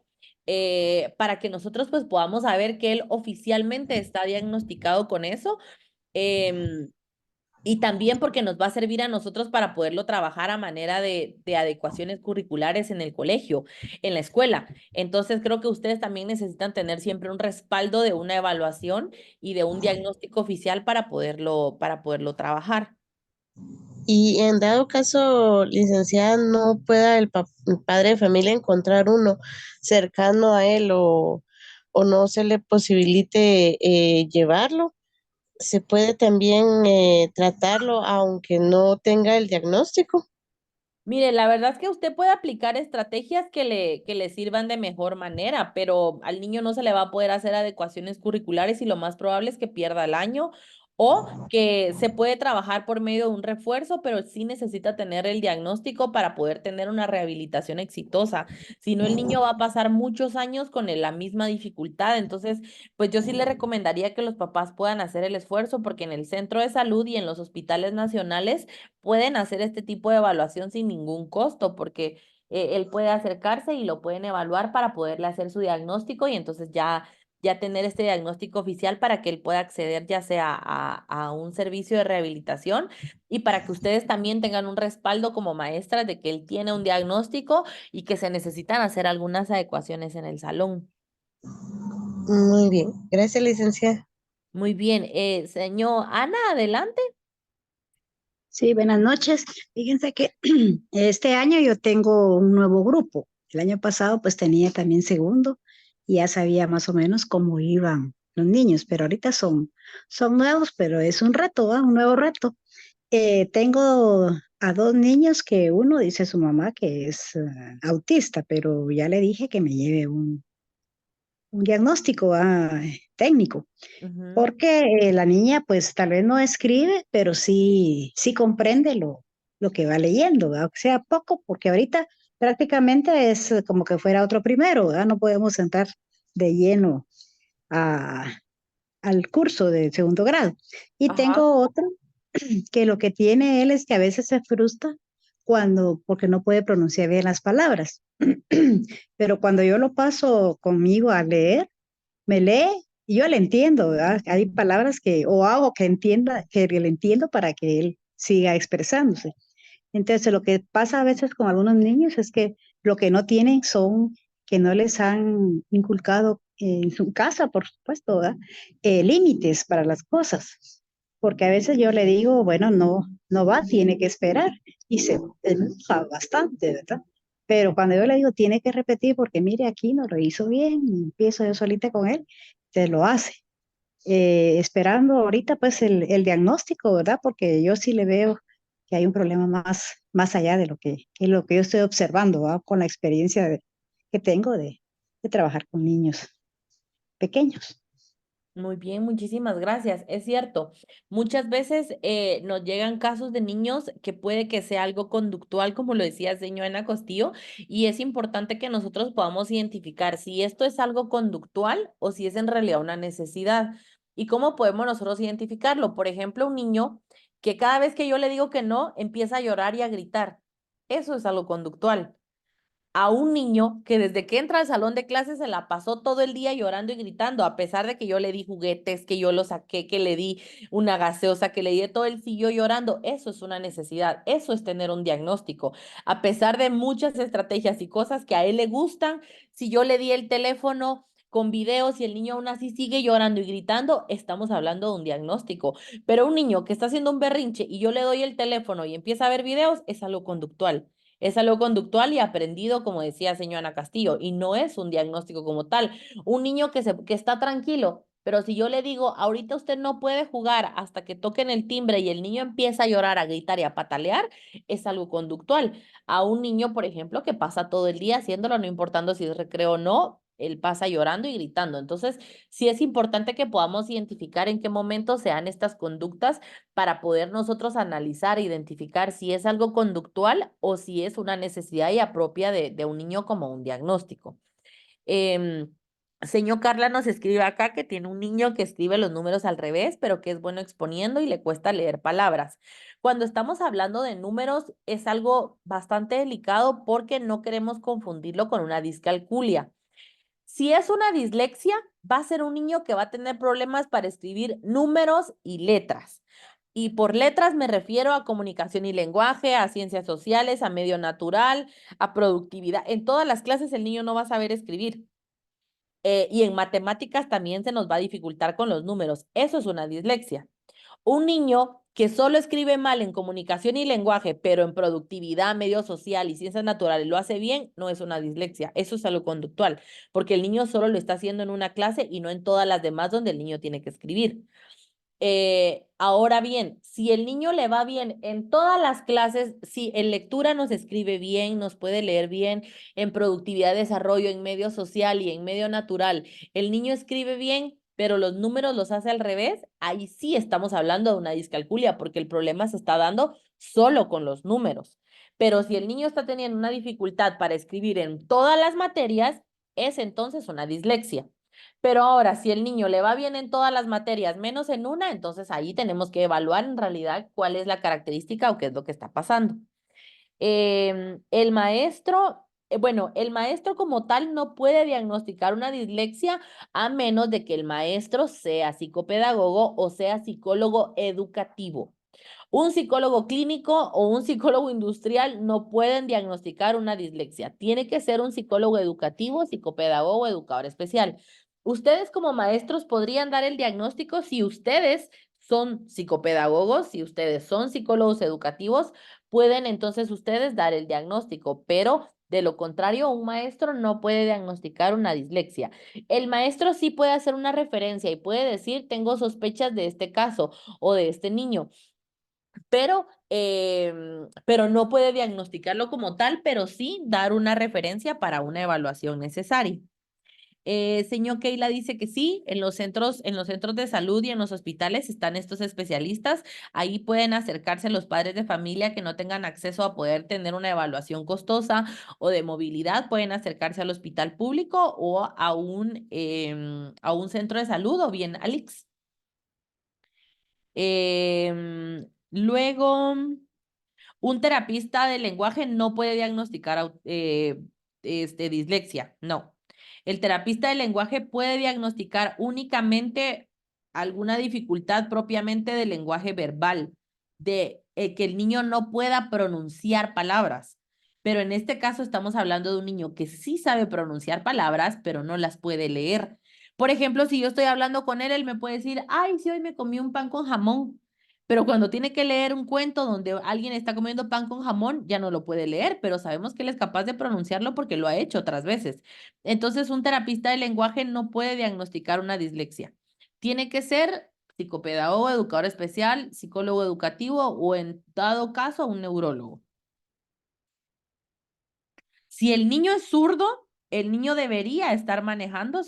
Para que nosotros pues podamos saber que él oficialmente está diagnosticado con eso. Em, y también porque nos va a servir a nosotros para poderlo trabajar a manera de adecuaciones curriculares en el colegio, en la escuela. Entonces, creo que ustedes también necesitan tener siempre un respaldo de una evaluación y de un diagnóstico oficial para poderlo trabajar. Y en dado caso, licenciada, no pueda el padre de familia encontrar uno cercano a él o no se le posibilite llevarlo, se puede también tratarlo aunque no tenga el diagnóstico. Mire, la verdad es que usted puede aplicar estrategias que le sirvan de mejor manera, pero al niño no se le va a poder hacer adecuaciones curriculares y lo más probable es que pierda el año o que se puede trabajar por medio de un refuerzo, pero sí necesita tener el diagnóstico para poder tener una rehabilitación exitosa. Si no, el niño va a pasar muchos años con la misma dificultad. Entonces, pues yo sí le recomendaría que los papás puedan hacer el esfuerzo porque en el centro de salud y en los hospitales nacionales pueden hacer este tipo de evaluación sin ningún costo, porque él puede acercarse y lo pueden evaluar para poderle hacer su diagnóstico y entonces ya tener este diagnóstico oficial para que él pueda acceder ya sea a un servicio de rehabilitación y para que ustedes también tengan un respaldo como maestras de que él tiene un diagnóstico y que se necesitan hacer algunas adecuaciones en el salón. Muy bien, gracias, licenciada. Muy bien, señor Ana, adelante. Sí, buenas noches. Fíjense que este año yo tengo un nuevo grupo. El año pasado pues tenía también segundo y ya sabía más o menos cómo iban los niños, pero ahorita son nuevos, pero es un reto, ¿va? Un nuevo reto. Tengo a dos niños que uno dice su mamá que es autista, pero ya le dije que me lleve un diagnóstico técnico. Ujú. Porque la niña pues tal vez no escribe, pero sí comprende lo que va leyendo, ¿verdad? O sea, poco, porque ahorita prácticamente es como que fuera otro primero, ¿verdad? No podemos entrar de lleno a, al curso de segundo grado. Y Ajá. tengo otro que lo que tiene él es que a veces se frustra porque no puede pronunciar bien las palabras. Pero cuando yo lo paso conmigo a leer, me lee y yo le entiendo, ¿verdad? Hay palabras o hago que entienda, que le entiendo para que él siga expresándose. Entonces, lo que pasa a veces con algunos niños es que lo que no tienen son que no les han inculcado en su casa, por supuesto, ¿verdad? Límites para las cosas. Porque a veces yo le digo, bueno, no, no va, tiene que esperar. Y se enoja bastante, ¿verdad? Pero cuando yo le digo, tiene que repetir porque mire, aquí no lo hizo bien, y empiezo yo solita con él, se lo hace. Esperando ahorita pues el diagnóstico, ¿verdad? Porque yo sí le veo que hay un problema más allá de lo que yo estoy observando, ¿verdad? Con la experiencia que tengo de trabajar con niños pequeños. Muy bien, muchísimas gracias. Es cierto, muchas veces nos llegan casos de niños que puede que sea algo conductual, como lo decía señora Castillo, y es importante que nosotros podamos identificar si esto es algo conductual o si es en realidad una necesidad. ¿Y cómo podemos nosotros identificarlo? Por ejemplo, un niño que cada vez que yo le digo que no, empieza a llorar y a gritar. Eso es algo conductual a un niño que desde que entra al salón de clases se la pasó todo el día llorando y gritando, a pesar de que yo le di juguetes, que yo lo saqué, que le di una gaseosa, que le di de todo, él siguió llorando. Eso es una necesidad, eso es tener un diagnóstico. A pesar de muchas estrategias y cosas que a él le gustan, si yo le di el teléfono con videos y el niño aún así sigue llorando y gritando, estamos hablando de un diagnóstico. Pero un niño que está haciendo un berrinche y yo le doy el teléfono y empieza a ver videos, es algo conductual. Es algo conductual y aprendido, como decía señora Castillo, y no es un diagnóstico como tal. Un niño que está tranquilo, pero si yo le digo, ahorita usted no puede jugar hasta que toquen el timbre y el niño empieza a llorar, a gritar y a patalear, es algo conductual. A un niño, por ejemplo, que pasa todo el día haciéndolo, no importando si es recreo o no, él pasa llorando y gritando. Entonces, sí es importante que podamos identificar en qué momento se dan estas conductas para poder nosotros analizar e identificar si es algo conductual o si es una necesidad y propia de un niño como un diagnóstico. Em, Señor Carla nos escribe acá que tiene un niño que escribe los números al revés, pero que es bueno exponiendo y le cuesta leer palabras. Cuando estamos hablando de números es algo bastante delicado porque no queremos confundirlo con una discalculia. Si es una dislexia, va a ser un niño que va a tener problemas para escribir números y letras. Y por letras me refiero a comunicación y lenguaje, a ciencias sociales, a medio natural, a productividad. En todas las clases el niño no va a saber escribir. Y en matemáticas también se nos va a dificultar con los números. Eso es una dislexia. Un niño que solo escribe mal en comunicación y lenguaje, pero en productividad, medio social y ciencias naturales lo hace bien, no es una dislexia, eso es algo conductual, porque el niño solo lo está haciendo en una clase y no en todas las demás donde el niño tiene que escribir. Ahora bien, si el niño le va bien en todas las clases, si en lectura nos escribe bien, nos puede leer bien, en productividad, desarrollo, en medio social y en medio natural, el niño escribe bien, pero los números los hace al revés, ahí sí estamos hablando de una discalculia, porque el problema se está dando solo con los números. Pero si el niño está teniendo una dificultad para escribir en todas las materias, es entonces una dislexia. Pero ahora, si el niño le va bien en todas las materias, menos en una, entonces ahí tenemos que evaluar en realidad cuál es la característica o qué es lo que está pasando. El maestro, bueno, el maestro como tal no puede diagnosticar una dislexia a menos de que el maestro sea psicopedagogo o sea psicólogo educativo. Un psicólogo clínico o un psicólogo industrial no pueden diagnosticar una dislexia. Tiene que ser un psicólogo educativo, psicopedagogo, educador especial. Ustedes como maestros podrían dar el diagnóstico si ustedes son psicopedagogos, si ustedes son psicólogos educativos, pueden entonces ustedes dar el diagnóstico, pero de lo contrario, un maestro no puede diagnosticar una dislexia. El maestro sí puede hacer una referencia y puede decir, tengo sospechas de este caso o de este niño, pero no puede diagnosticarlo como tal, pero sí dar una referencia para una evaluación necesaria. Señor Keila dice que sí, en los centros de salud y en los hospitales están estos especialistas. Ahí pueden acercarse los padres de familia que no tengan acceso a poder tener una evaluación costosa o de movilidad. Pueden acercarse al hospital público o a a un centro de salud o bien al ICS. Luego, un terapista de lenguaje no puede diagnosticar dislexia, no. El terapista de lenguaje puede diagnosticar únicamente alguna dificultad propiamente del lenguaje verbal, de que el niño no pueda pronunciar palabras. Pero en este caso estamos hablando de un niño que sí sabe pronunciar palabras, pero no las puede leer. Por ejemplo, si yo estoy hablando con él, él me puede decir, ay, sí, hoy me comí un pan con jamón. Pero cuando tiene que leer un cuento donde alguien está comiendo pan con jamón, ya no lo puede leer, pero sabemos que él es capaz de pronunciarlo porque lo ha hecho otras veces. Entonces, un terapista de lenguaje no puede diagnosticar una dislexia. Tiene que ser psicopedagogo, educador especial, psicólogo educativo o en dado caso, un neurólogo. Si el niño es zurdo, el niño debería estar manejando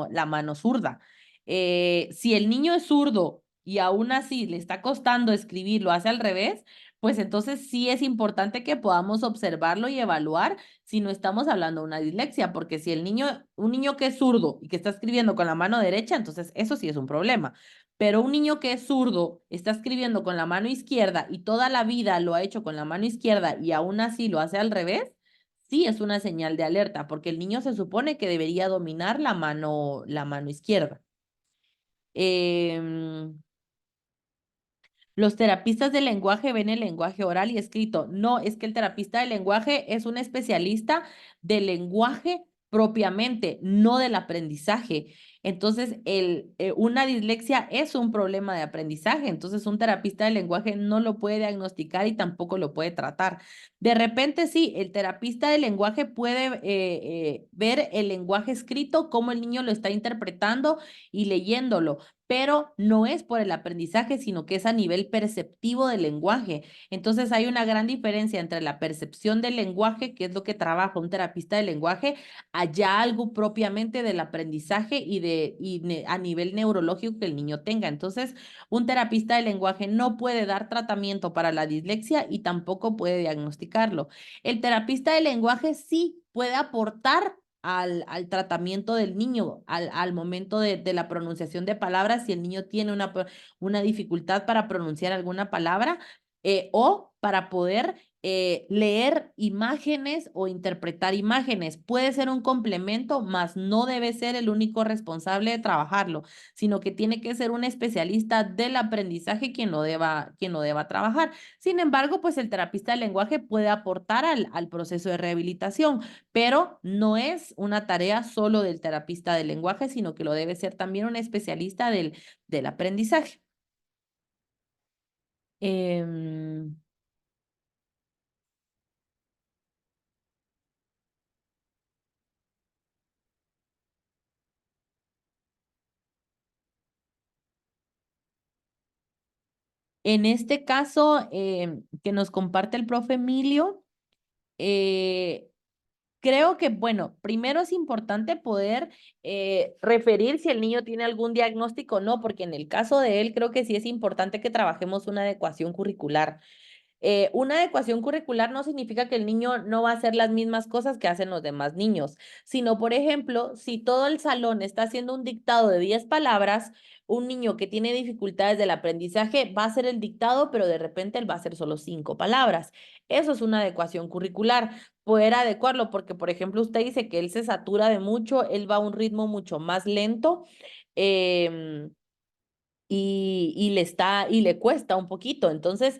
la mano zurda. Si el niño es zurdo y aún así le está costando escribir, lo hace al revés, pues entonces sí es importante que podamos observarlo y evaluar si no estamos hablando de una dislexia, porque si un niño que es zurdo y que está escribiendo con la mano derecha, entonces eso sí es un problema. Pero un niño que es zurdo está escribiendo con la mano izquierda y toda la vida lo ha hecho con la mano izquierda y aún así lo hace al revés, sí es una señal de alerta, porque el niño se supone que debería dominar la mano izquierda. Los terapistas del lenguaje ven el lenguaje oral y escrito. No, es que el terapista del lenguaje es un especialista del lenguaje propiamente, no del aprendizaje. Entonces, una dislexia es un problema de aprendizaje. Entonces, un terapista del lenguaje no lo puede diagnosticar y tampoco lo puede tratar. De repente, sí, el terapista del lenguaje puede ver el lenguaje escrito, cómo el niño lo está interpretando y leyéndolo, pero no es por el aprendizaje, sino que es a nivel perceptivo del lenguaje. Entonces hay una gran diferencia entre la percepción del lenguaje, que es lo que trabaja un terapista de lenguaje, allá algo propiamente del aprendizaje a nivel neurológico que el niño tenga. Entonces, un terapista de lenguaje no puede dar tratamiento para la dislexia y tampoco puede diagnosticarlo. El terapista de lenguaje sí puede aportar al tratamiento del niño, al momento de la pronunciación de palabras, si el niño tiene una dificultad para pronunciar alguna palabra o para poder leer imágenes o interpretar imágenes. Puede ser un complemento, mas no debe ser el único responsable de trabajarlo, sino que tiene que ser un especialista del aprendizaje quien lo deba trabajar. Sin embargo, pues el terapista del lenguaje puede aportar al proceso de rehabilitación, pero no es una tarea solo del terapista del lenguaje, sino que lo debe ser también un especialista del aprendizaje. En este caso que nos comparte el profe Emilio, creo que, bueno, primero es importante poder referir si el niño tiene algún diagnóstico o no, porque en el caso de él creo que sí es importante que trabajemos una adecuación curricular. Una adecuación curricular no significa que el niño no va a hacer las mismas cosas que hacen los demás niños, sino, por ejemplo, si todo el salón está haciendo un dictado de 10 palabras, un niño que tiene dificultades del aprendizaje va a hacer el dictado, pero de repente él va a hacer solo 5 palabras. Eso es una adecuación curricular. Poder adecuarlo, porque, por ejemplo, usted dice que él se satura de mucho, él va a un ritmo mucho más lento. Y le cuesta un poquito. Entonces,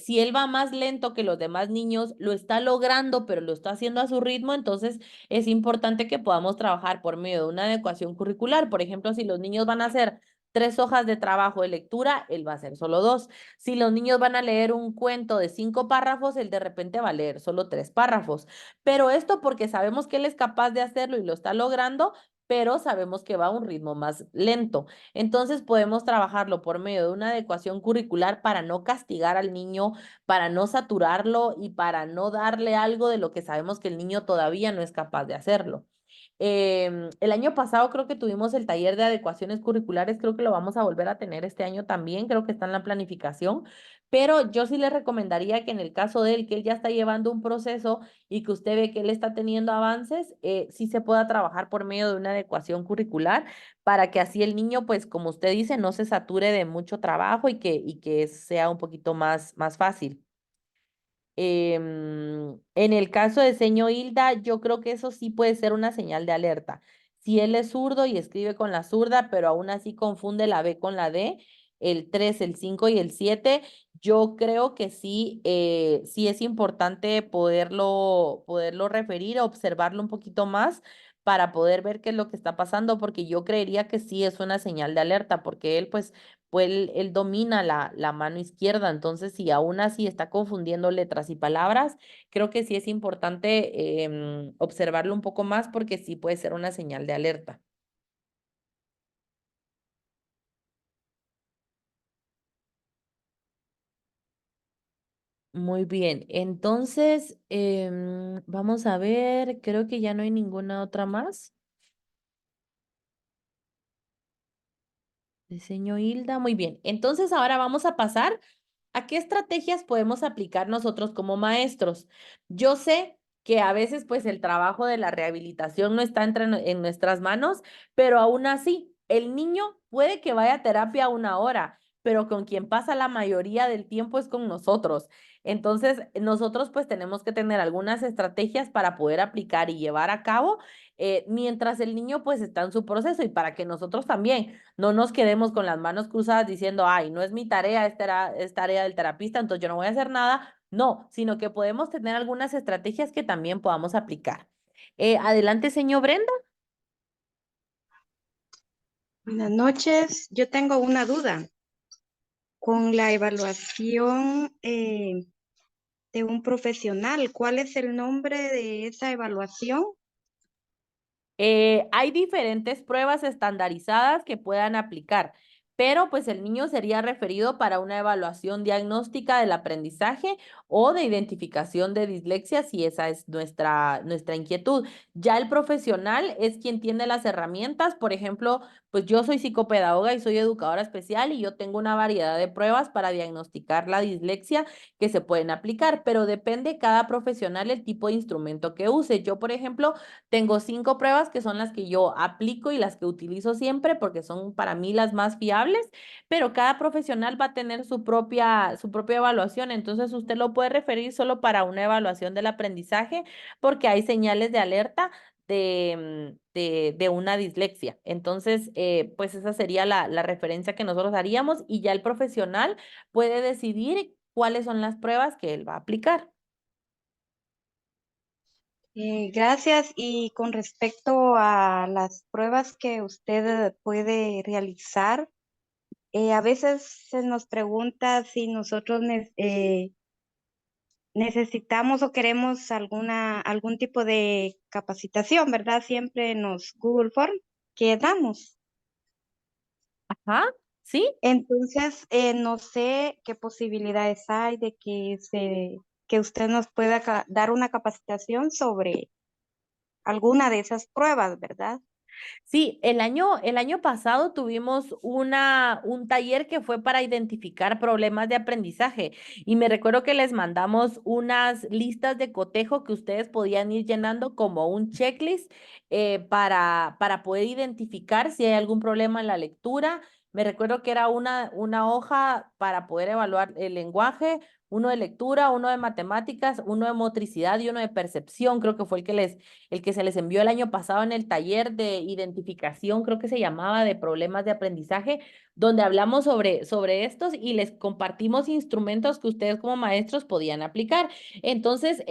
si él va más lento que los demás niños, lo está logrando, pero lo está haciendo a su ritmo, entonces es importante que podamos trabajar por medio de una adecuación curricular. Por ejemplo, si los niños van a hacer 3 hojas de trabajo de lectura, él va a hacer solo 2. Si los niños van a leer un cuento de 5 párrafos, él de repente va a leer solo 3 párrafos. Pero esto porque sabemos que él es capaz de hacerlo y lo está logrando, pero sabemos que va a un ritmo más lento. Entonces podemos trabajarlo por medio de una adecuación curricular para no castigar al niño, para no saturarlo y para no darle algo de lo que sabemos que el niño todavía no es capaz de hacerlo. El año pasado creo que tuvimos el taller de adecuaciones curriculares, creo que lo vamos a volver a tener este año también, creo que está en la planificación, pero yo sí le recomendaría que en el caso de él, que él ya está llevando un proceso y que usted ve que él está teniendo avances, sí se pueda trabajar por medio de una adecuación curricular para que así el niño, pues como usted dice, no se sature de mucho trabajo y que sea un poquito más fácil. En el caso de señor Hilda, yo creo que eso sí puede ser una señal de alerta. Si él es zurdo y escribe con la zurda, pero aún así confunde la B con la D, el 3, el 5 y el 7, yo creo que sí, sí es importante poderlo referir, observarlo un poquito más para poder ver qué es lo que está pasando, porque yo creería que sí es una señal de alerta, porque él pues él domina la mano izquierda, entonces si aún así está confundiendo letras y palabras, creo que sí es importante observarlo un poco más porque sí puede ser una señal de alerta. Muy bien, entonces vamos a ver, creo que ya no hay ninguna otra más. Diseño Hilda, muy bien. Entonces ahora vamos a pasar a qué estrategias podemos aplicar nosotros como maestros. Yo sé que a veces pues el trabajo de la rehabilitación no está en nuestras manos, pero aún así el niño puede que vaya a terapia 1 hora, pero con quien pasa la mayoría del tiempo es con nosotros. Entonces nosotros pues tenemos que tener algunas estrategias para poder aplicar y llevar a cabo mientras el niño pues está en su proceso y para que nosotros también no nos quedemos con las manos cruzadas diciendo, ay, no es mi tarea, es tarea del terapista, entonces yo no voy a hacer nada. No, sino que podemos tener algunas estrategias que también podamos aplicar. Adelante, señor Brenda. Buenas noches. Yo tengo una duda con la evaluación de un profesional. ¿Cuál es el nombre de esa evaluación? Hay diferentes pruebas estandarizadas que puedan aplicar, pero pues el niño sería referido para una evaluación diagnóstica del aprendizaje o de identificación de dislexia, si esa es nuestra inquietud. Ya el profesional es quien tiene las herramientas, por ejemplo, pues yo soy psicopedagoga y soy educadora especial y yo tengo una variedad de pruebas para diagnosticar la dislexia que se pueden aplicar, pero depende cada profesional el tipo de instrumento que use. Yo, por ejemplo, tengo 5 pruebas que son las que yo aplico y las que utilizo siempre porque son para mí las más fiables, pero cada profesional va a tener su propia evaluación. Entonces usted lo puede referir solo para una evaluación del aprendizaje porque hay señales de alerta de una dislexia. Entonces, pues esa sería la referencia que nosotros haríamos y ya el profesional puede decidir cuáles son las pruebas que él va a aplicar. Gracias. Y con respecto a las pruebas que usted puede realizar, a veces se nos pregunta si nosotros necesitamos o queremos algún tipo de capacitación, ¿verdad? Siempre en los Google Form que damos. Ajá, ¿sí? Entonces, no sé qué posibilidades hay de que usted nos pueda dar una capacitación sobre alguna de esas pruebas, ¿verdad? Sí, el año pasado tuvimos un taller que fue para identificar problemas de aprendizaje y me recuerdo que les mandamos unas listas de cotejo que ustedes podían ir llenando como un checklist para poder identificar si hay algún problema en la lectura. Me recuerdo que era una hoja para poder evaluar el lenguaje, uno de lectura, uno de matemáticas, uno de motricidad y uno de percepción. Creo que fue el que se les envió el año pasado en el taller de identificación, creo que se llamaba, de problemas de aprendizaje, donde hablamos sobre estos y les compartimos instrumentos que ustedes como maestros podían aplicar. Entonces,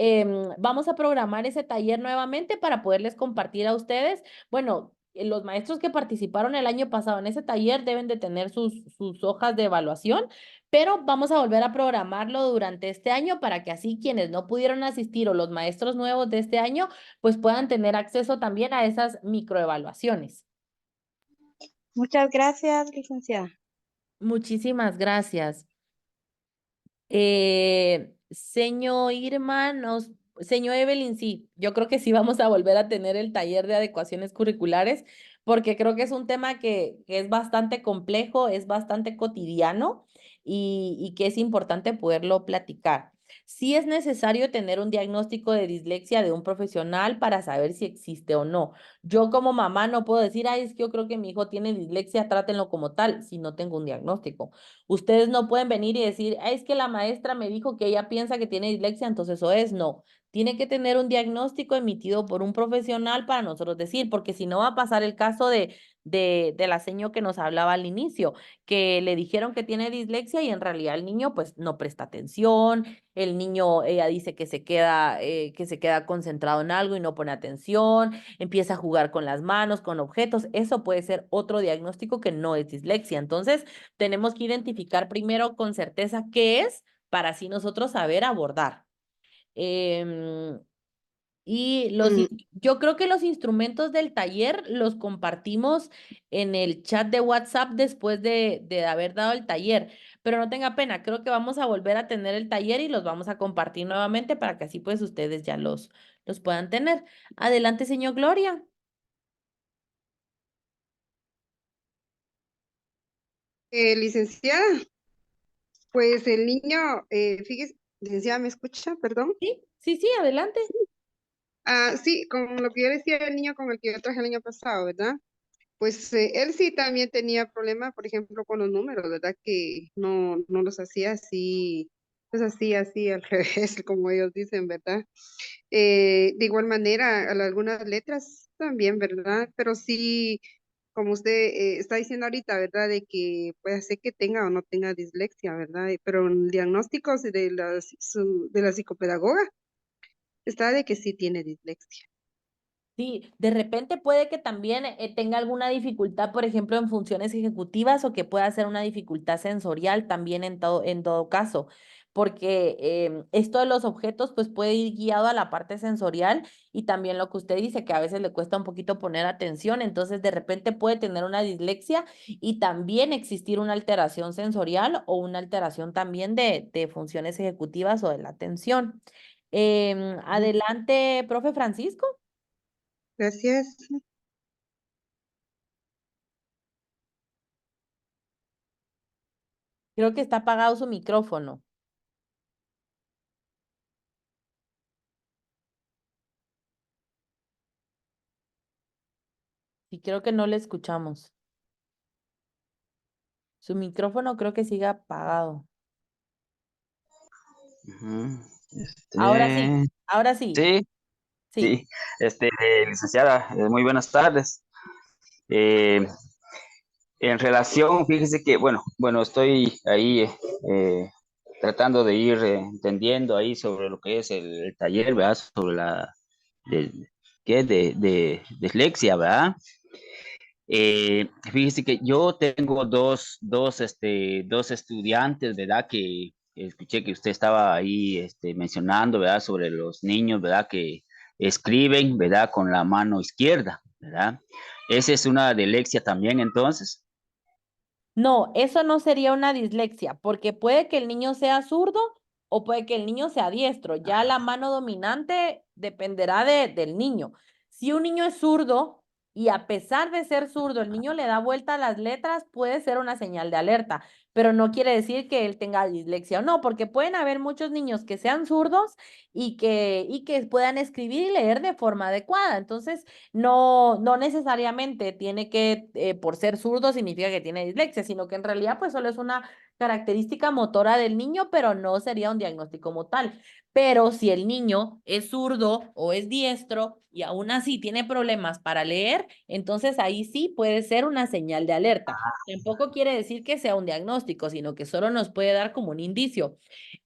vamos a programar ese taller nuevamente para poderles compartir a ustedes. Bueno, los maestros que participaron el año pasado en ese taller deben de tener sus hojas de evaluación, pero vamos a volver a programarlo durante este año para que así quienes no pudieron asistir o los maestros nuevos de este año pues puedan tener acceso también a esas microevaluaciones. Muchas gracias, licenciada. Muchísimas gracias. Señor Irma, Señor Evelyn, sí, yo creo que sí vamos a volver a tener el taller de adecuaciones curriculares, porque creo que es un tema que es bastante complejo, es bastante cotidiano y que es importante poderlo platicar. Sí es necesario tener un diagnóstico de dislexia de un profesional para saber si existe o no. Yo como mamá no puedo decir, ay, es que yo creo que mi hijo tiene dislexia, trátenlo como tal, si no tengo un diagnóstico. Ustedes no pueden venir y decir, ay, es que la maestra me dijo que ella piensa que tiene dislexia, entonces eso es, no. Tiene que tener un diagnóstico emitido por un profesional para nosotros decir, porque si no va a pasar el caso de la señora que nos hablaba al inicio, que le dijeron que tiene dislexia y en realidad el niño pues no presta atención, el niño, ella dice que se queda concentrado en algo y no pone atención, empieza a jugar con las manos, con objetos, eso puede ser otro diagnóstico que no es dislexia. Entonces, tenemos que identificar primero con certeza qué es para así nosotros saber abordar. Em, Mm, yo creo que los instrumentos del taller los compartimos en el chat de WhatsApp después de haber dado el taller, pero no tenga pena, creo que vamos a volver a tener el taller y los vamos a compartir nuevamente para que así pues ustedes ya los puedan tener. Adelante, señor Gloria. licenciada, pues el niño, fíjese, licenciada, ¿me escucha? Perdón. Sí, sí, sí, adelante. Sí, con lo que yo decía el niño con el que yo traje el año pasado, ¿verdad? Pues él sí también tenía problemas, por ejemplo, con los números, ¿verdad? Que no los hacía así, pues así, al revés, como ellos dicen, ¿verdad? De igual manera, algunas letras también, ¿verdad? Pero sí, como usted está diciendo ahorita, ¿verdad? De que puede ser que tenga o no tenga dislexia, ¿verdad? Pero en diagnósticos de la psicopedagoga está de que sí tiene dislexia. Sí, de repente puede que también tenga alguna dificultad, por ejemplo, en funciones ejecutivas o que pueda ser una dificultad sensorial también en todo caso, porque esto de los objetos pues puede ir guiado a la parte sensorial y también lo que usted dice, que a veces le cuesta un poquito poner atención, entonces de repente puede tener una dislexia y también existir una alteración sensorial o una alteración también de funciones ejecutivas o de la atención. Adelante, profe Francisco. Gracias. Creo que está apagado su micrófono. Y creo que no le escuchamos. Su micrófono creo que sigue apagado. Ujú. Ahora sí, Este, ahora sí. sí, Sí. sí, licenciada, muy buenas tardes. Eh, en relación, fíjese que, bueno, estoy ahí tratando de ir entendiendo ahí sobre lo que es el taller, ¿verdad? Sobre de, ¿qué? De dislexia, ¿verdad? Fíjese que yo tengo dos estudiantes, ¿verdad? Que escuché que usted estaba ahí mencionando, ¿verdad? Sobre los niños, ¿verdad? Que escriben, ¿verdad? Con la mano izquierda, ¿verdad? Esa es una dislexia también, entonces. No, eso no sería una dislexia, porque puede que el niño sea zurdo o puede que el niño sea diestro. Ya la mano dominante dependerá del niño. Si un niño es zurdo y a pesar de ser zurdo, el niño le da vuelta a las letras, puede ser una señal de alerta, pero no quiere decir que él tenga dislexia o no, porque pueden haber muchos niños que sean zurdos y que puedan escribir y leer de forma adecuada. Entonces, no necesariamente tiene que, por ser zurdo, significa que tiene dislexia, sino que en realidad pues solo es una característica motora del niño, pero no sería un diagnóstico como tal. Pero si el niño es zurdo o es diestro y aún así tiene problemas para leer, entonces ahí sí puede ser una señal de alerta. Tampoco quiere decir que sea un diagnóstico, sino que solo nos puede dar como un indicio.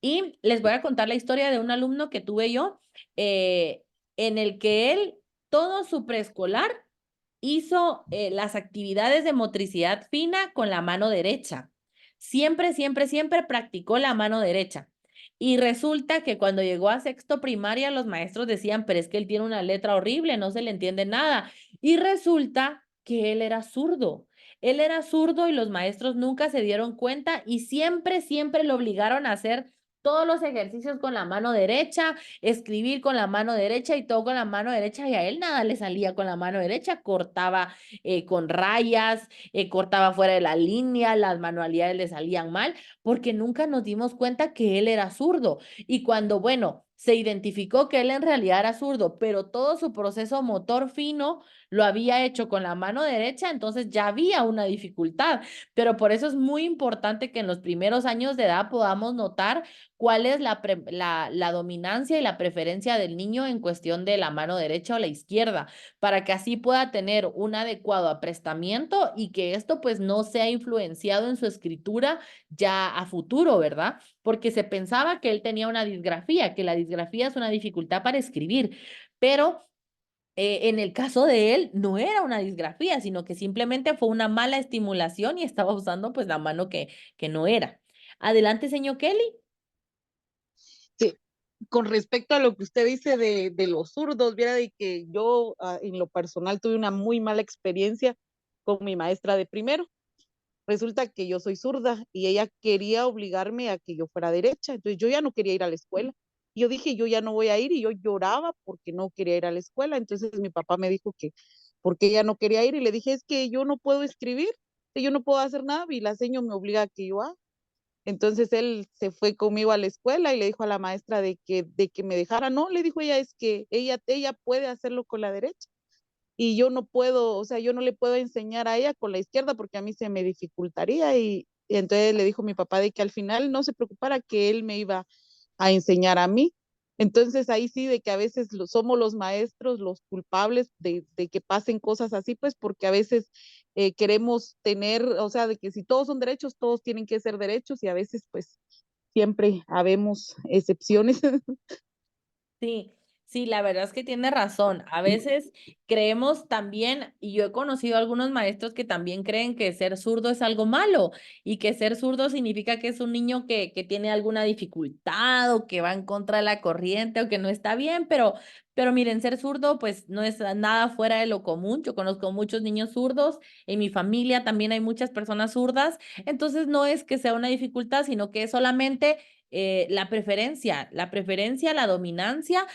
Y les voy a contar la historia de un alumno que tuve yo, eh, en el que él todo su preescolar hizo las actividades de motricidad fina con la mano derecha. Siempre, siempre, siempre practicó la mano derecha. Y resulta que cuando llegó a sexto primaria, los maestros decían, pero es que él tiene una letra horrible, no se le entiende nada. Y resulta que él era zurdo. Él era zurdo y los maestros nunca se dieron cuenta y siempre, siempre lo obligaron a hacer todos los ejercicios con la mano derecha, escribir con la mano derecha y todo con la mano derecha, y a él nada le salía con la mano derecha, cortaba con rayas, cortaba fuera de la línea, las manualidades le salían mal, porque nunca nos dimos cuenta que él era zurdo. Y cuando, bueno, se identificó que él en realidad era zurdo, pero todo su proceso motor fino lo había hecho con la mano derecha, entonces ya había una dificultad. Pero por eso es muy importante que en los primeros años de edad podamos notar cuál es la dominancia y la preferencia del niño en cuestión de la mano derecha o la izquierda, para que así pueda tener un adecuado aprestamiento y que esto pues no sea influenciado en su escritura ya a futuro, ¿verdad? Porque se pensaba que él tenía una disgrafía, que la disgrafía es una dificultad para escribir, pero en el caso de él no era una disgrafía, sino que simplemente fue una mala estimulación y estaba usando pues la mano que no era. Adelante, señor Kelly. Sí, con respecto a lo que usted dice de los zurdos, viera de que yo en lo personal tuve una muy mala experiencia con mi maestra de primero. Resulta que yo soy zurda y ella quería obligarme a que yo fuera derecha, entonces yo ya no quería ir a la escuela. Yo dije, yo ya no voy a ir y yo lloraba porque no quería ir a la escuela. Entonces mi papá me dijo que porque ella no quería ir y le dije, es que yo no puedo escribir, que yo no puedo hacer nada y la seño me obliga a que yo haga. Entonces él se fue conmigo a la escuela y le dijo a la maestra de que me dejara. No, le dijo ella, es que ella puede hacerlo con la derecha y yo no puedo, o sea, yo no le puedo enseñar a ella con la izquierda porque a mí se me dificultaría y entonces le dijo mi papá de que al final no se preocupara que él me iba a enseñar a mí. Entonces ahí sí de que a veces somos los maestros los culpables de que pasen cosas así, pues porque a veces queremos tener, o sea, de que si todos son derechos, todos tienen que ser derechos y a veces pues siempre habemos excepciones. Sí, sí, la verdad es que tiene razón. A veces creemos también, y yo he conocido algunos maestros que también creen que ser zurdo es algo malo y que ser zurdo significa que es un niño que tiene alguna dificultad o que va en contra de la corriente o que no está bien, pero miren, ser zurdo pues no es nada fuera de lo común. Yo conozco muchos niños zurdos, en mi familia también hay muchas personas zurdas, entonces no es que sea una dificultad, sino que es solamente la preferencia, la dominancia,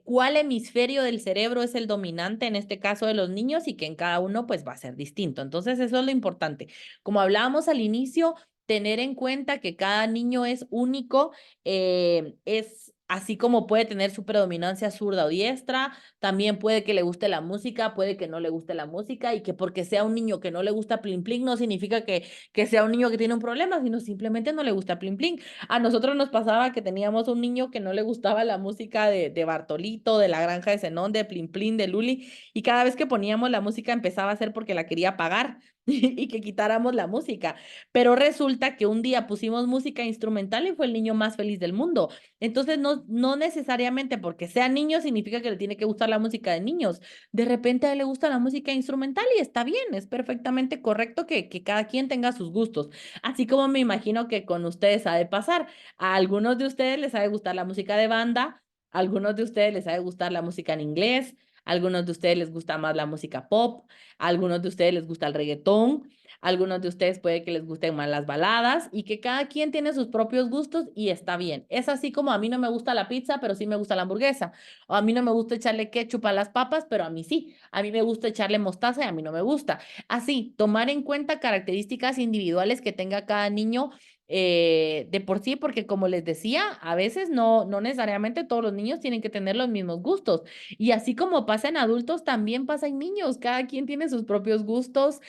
cuál hemisferio del cerebro es el dominante en este caso de los niños y que en cada uno pues va a ser distinto. Entonces eso es lo importante. Como hablábamos al inicio, tener en cuenta que cada niño es único, es así como puede tener su predominancia zurda o diestra, también puede que le guste la música, puede que no le guste la música y que porque sea un niño que no le gusta Plin Plin no significa que sea un niño que tiene un problema, sino simplemente no le gusta Plin Plin. A nosotros nos pasaba que teníamos un niño que no le gustaba la música de Bartolito, de La Granja de Zenón, de Plin Plin, de Luli, y cada vez que poníamos la música empezaba a ser porque la quería pagar y que quitáramos la música. Pero resulta que un día pusimos música instrumental y fue el niño más feliz del mundo. Entonces, no necesariamente porque sea niño significa que le tiene que gustar la música de niños. De repente a él le gusta la música instrumental y está bien, es perfectamente correcto que cada quien tenga sus gustos. Así como me imagino que con ustedes ha de pasar. A algunos de ustedes les ha de gustar la música de banda, a algunos de ustedes les ha de gustar la música en inglés, a algunos de ustedes les gusta más la música pop, a algunos de ustedes les gusta el reggaetón, a algunos de ustedes puede que les gusten más las baladas y que cada quien tiene sus propios gustos y está bien. Es así como a mí no me gusta la pizza, pero sí me gusta la hamburguesa. O a mí no me gusta echarle ketchup a las papas, pero a mí sí. A mí me gusta echarle mostaza y a mí no me gusta. Así, tomar en cuenta características individuales que tenga cada niño de por sí, porque como les decía, a veces no necesariamente todos los niños tienen que tener los mismos gustos. Y así como pasa en adultos, también pasa en niños. Cada quien tiene sus propios gustos,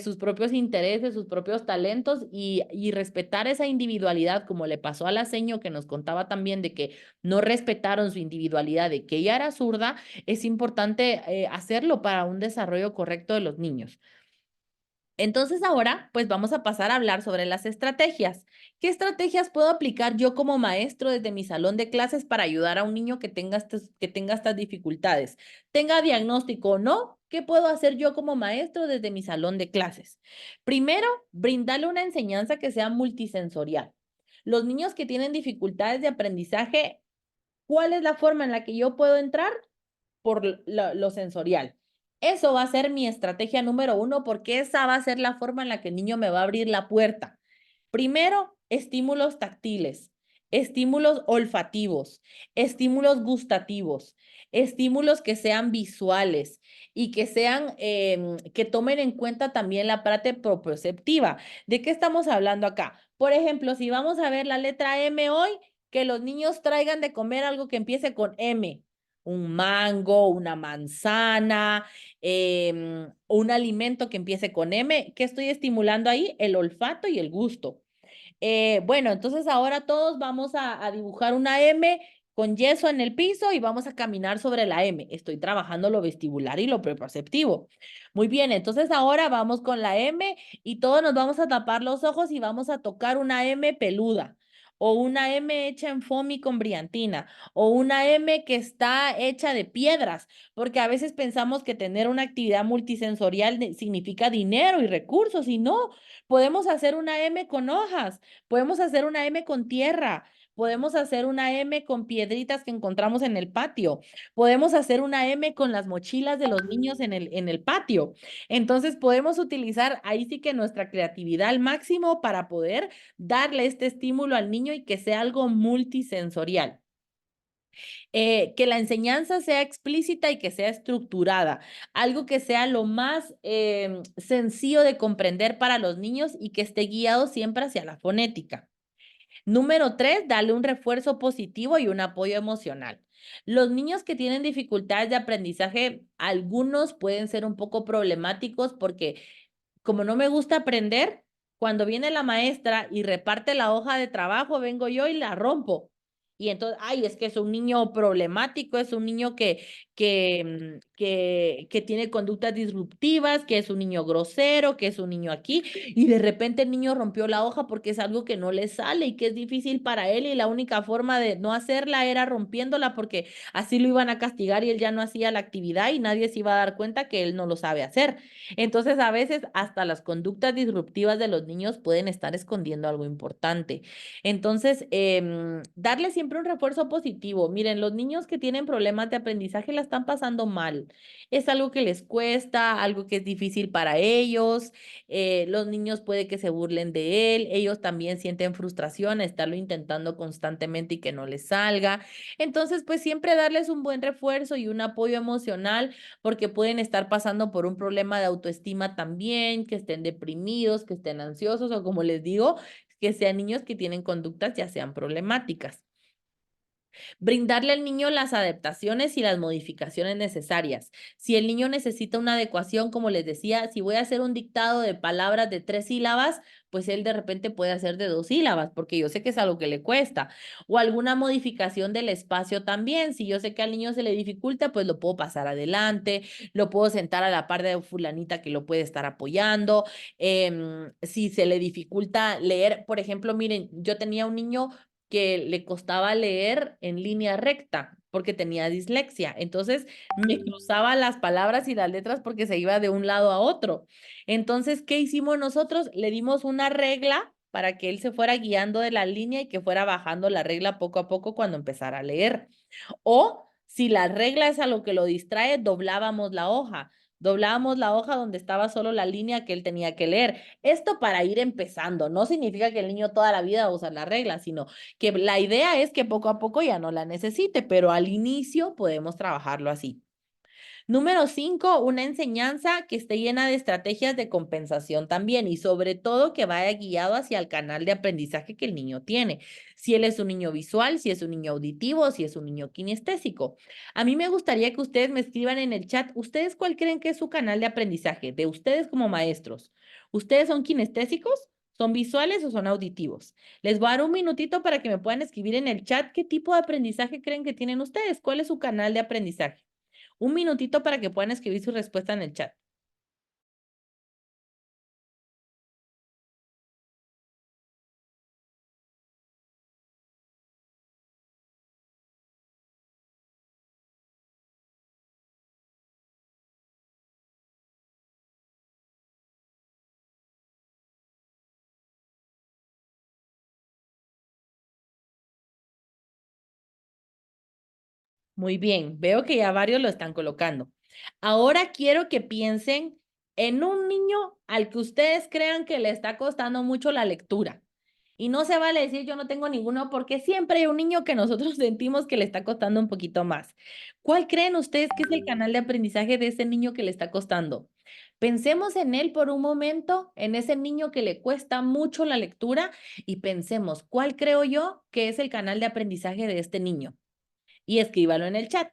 sus propios intereses, sus propios talentos y respetar esa individualidad, como le pasó a la seño que nos contaba también de que no respetaron su individualidad, de que ella era zurda, es importante hacerlo para un desarrollo correcto de los niños. Entonces ahora, pues vamos a pasar a hablar sobre las estrategias. ¿Qué estrategias puedo aplicar yo como maestro desde mi salón de clases para ayudar a un niño que tenga estas dificultades? Tenga diagnóstico o no, ¿qué puedo hacer yo como maestro desde mi salón de clases? Primero, brindarle una enseñanza que sea multisensorial. Los niños que tienen dificultades de aprendizaje, ¿cuál es la forma en la que yo puedo entrar? Por lo sensorial. Eso va a ser mi estrategia número uno porque esa va a ser la forma en la que el niño me va a abrir la puerta. Primero, estímulos táctiles. estímulos olfativos, estímulos gustativos, estímulos que sean visuales y que sean, que tomen en cuenta también la parte proprioceptiva. ¿De qué estamos hablando acá? Por ejemplo, si vamos a ver la letra M hoy, que los niños traigan de comer algo que empiece con M. Un mango, una manzana, un alimento que empiece con M. ¿Qué estoy estimulando ahí? El olfato y el gusto. Bueno, entonces ahora todos vamos a dibujar una M con yeso en el piso y vamos a caminar sobre la M. Estoy trabajando lo vestibular y lo preperceptivo. Muy bien, entonces ahora vamos con la M y todos nos vamos a tapar los ojos y vamos a tocar una M peluda o una M hecha en foamy con brillantina o una M que está hecha de piedras, porque a veces pensamos que tener una actividad multisensorial significa dinero y recursos y no, podemos hacer una M con hojas. Podemos hacer una M con tierra, podemos hacer una M con piedritas que encontramos en el patio, podemos hacer una M con las mochilas de los niños en el patio. Entonces podemos utilizar ahí sí que nuestra creatividad al máximo para poder darle este estímulo al niño y que sea algo multisensorial. Que la enseñanza sea explícita y que sea estructurada, algo que sea lo más sencillo de comprender para los niños y que esté guiado siempre hacia la fonética. Número 3, darle un refuerzo positivo y un apoyo emocional. Los niños que tienen dificultades de aprendizaje, algunos pueden ser un poco problemáticos porque como no me gusta aprender, cuando viene la maestra y reparte la hoja de trabajo, vengo yo y la rompo. Y entonces, ay, es que es un niño problemático, es un niño que tiene conductas disruptivas, que es un niño grosero, que es un niño aquí, y de repente el niño rompió la hoja porque es algo que no le sale y que es difícil para él y la única forma de no hacerla era rompiéndola porque así lo iban a castigar y él ya no hacía la actividad y nadie se iba a dar cuenta que él no lo sabe hacer. Entonces, a veces hasta las conductas disruptivas de los niños pueden estar escondiendo algo importante. Entonces, darle siempre un refuerzo positivo. Miren, los niños que tienen problemas de aprendizaje la están pasando mal. Es algo que les cuesta, algo que es difícil para ellos. Los niños puede que se burlen de él. Ellos también sienten frustración, estarlo intentando constantemente y que no les salga. Entonces, pues siempre darles un buen refuerzo y un apoyo emocional porque pueden estar pasando por un problema de autoestima también, que estén deprimidos, que estén ansiosos o como les digo, que sean niños que tienen conductas ya sean problemáticas. Brindarle al niño las adaptaciones y las modificaciones necesarias. Si el niño necesita una adecuación, como les decía, si voy a hacer un dictado de palabras de 3 sílabas, pues él de repente puede hacer de 2 sílabas, porque yo sé que es algo que le cuesta. O alguna modificación del espacio también. Si yo sé que al niño se le dificulta, pues lo puedo pasar adelante, lo puedo sentar a la par de fulanita que lo puede estar apoyando. Si se le dificulta leer, por ejemplo, miren, yo tenía un niño que le costaba leer en línea recta porque tenía dislexia. Entonces me cruzaba las palabras y las letras porque se iba de un lado a otro. Entonces, ¿qué hicimos nosotros? Le dimos una regla para que él se fuera guiando de la línea y que fuera bajando la regla poco a poco cuando empezara a leer. O si la regla es a lo que lo distrae, doblábamos la hoja. Doblábamos la hoja donde estaba solo la línea que él tenía que leer. Esto para ir empezando. No significa que el niño toda la vida va a usar la regla, sino que la idea es que poco a poco ya no la necesite, pero al inicio podemos trabajarlo así. Número 5, una enseñanza que esté llena de estrategias de compensación también y sobre todo que vaya guiado hacia el canal de aprendizaje que el niño tiene. Si él es un niño visual, si es un niño auditivo, si es un niño kinestésico. A mí me gustaría que ustedes me escriban en el chat, ¿ustedes cuál creen que es su canal de aprendizaje? De ustedes como maestros. ¿Ustedes son kinestésicos? ¿Son visuales o son auditivos? Les voy a dar un minutito para que me puedan escribir en el chat qué tipo de aprendizaje creen que tienen ustedes. ¿Cuál es su canal de aprendizaje? Un minutito para que puedan escribir su respuesta en el chat. Muy bien, veo que ya varios lo están colocando. Ahora quiero que piensen en un niño al que ustedes crean que le está costando mucho la lectura. Y no se vale decir yo no tengo ninguno porque siempre hay un niño que nosotros sentimos que le está costando un poquito más. ¿Cuál creen ustedes que es el canal de aprendizaje de ese niño que le está costando? Pensemos en él por un momento, en ese niño que le cuesta mucho la lectura y pensemos, ¿cuál creo yo que es el canal de aprendizaje de este niño? Y escríbalo en el chat.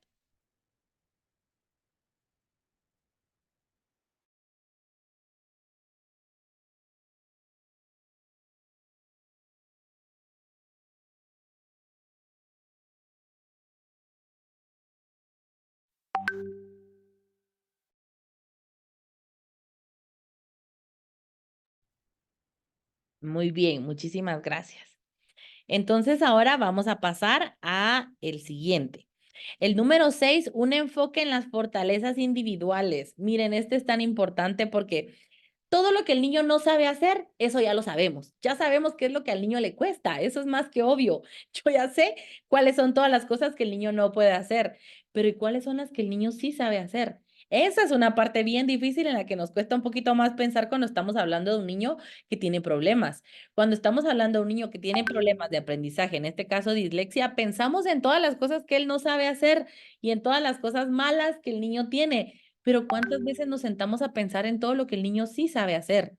Muy bien, muchísimas gracias. Entonces ahora vamos a pasar a el siguiente. El número 6, un enfoque en las fortalezas individuales. Miren, este es tan importante porque todo lo que el niño no sabe hacer, eso ya lo sabemos. Ya sabemos qué es lo que al niño le cuesta. Eso es más que obvio. Yo ya sé cuáles son todas las cosas que el niño no puede hacer, pero ¿y cuáles son las que el niño sí sabe hacer? Esa es una parte bien difícil en la que nos cuesta un poquito más pensar cuando estamos hablando de un niño que tiene problemas. Cuando estamos hablando de un niño que tiene problemas de aprendizaje, en este caso dislexia, pensamos en todas las cosas que él no sabe hacer y en todas las cosas malas que el niño tiene. Pero ¿cuántas veces nos sentamos a pensar en todo lo que el niño sí sabe hacer?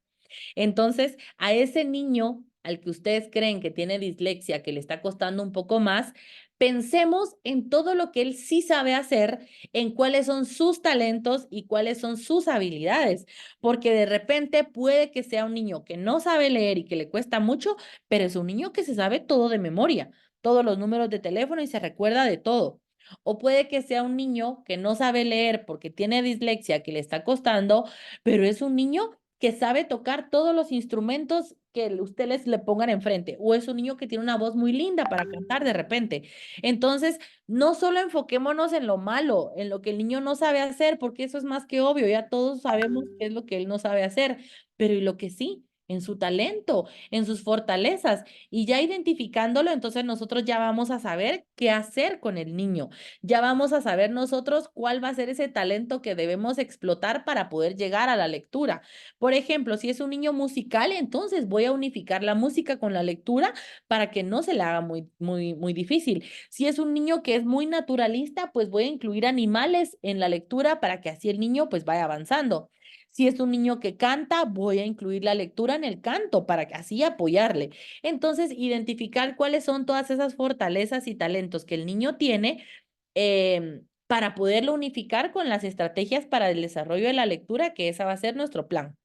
Entonces, a ese niño al que ustedes creen que tiene dislexia, que le está costando un poco más, pensemos en todo lo que él sí sabe hacer, en cuáles son sus talentos y cuáles son sus habilidades, porque de repente puede que sea un niño que no sabe leer y que le cuesta mucho, pero es un niño que se sabe todo de memoria, todos los números de teléfono y se recuerda de todo. O puede que sea un niño que no sabe leer porque tiene dislexia, que le está costando, pero es un niño que sabe tocar todos los instrumentos que ustedes le pongan enfrente, o es un niño que tiene una voz muy linda para cantar de repente. Entonces, no solo enfoquémonos en lo malo, en lo que el niño no sabe hacer, porque eso es más que obvio, ya todos sabemos qué es lo que él no sabe hacer, pero y lo que sí, en su talento, en sus fortalezas, y ya identificándolo, entonces nosotros ya vamos a saber qué hacer con el niño, ya vamos a saber nosotros cuál va a ser ese talento que debemos explotar para poder llegar a la lectura. Por ejemplo, si es un niño musical, entonces voy a unificar la música con la lectura para que no se le haga muy difícil. Si es un niño que es muy naturalista, pues voy a incluir animales en la lectura para que así el niño pues vaya avanzando. Si es un niño que canta, voy a incluir la lectura en el canto para que así apoyarle. Entonces, identificar cuáles son todas esas fortalezas y talentos que el niño tiene para poderlo unificar con las estrategias para el desarrollo de la lectura, que esa va a ser nuestro plan.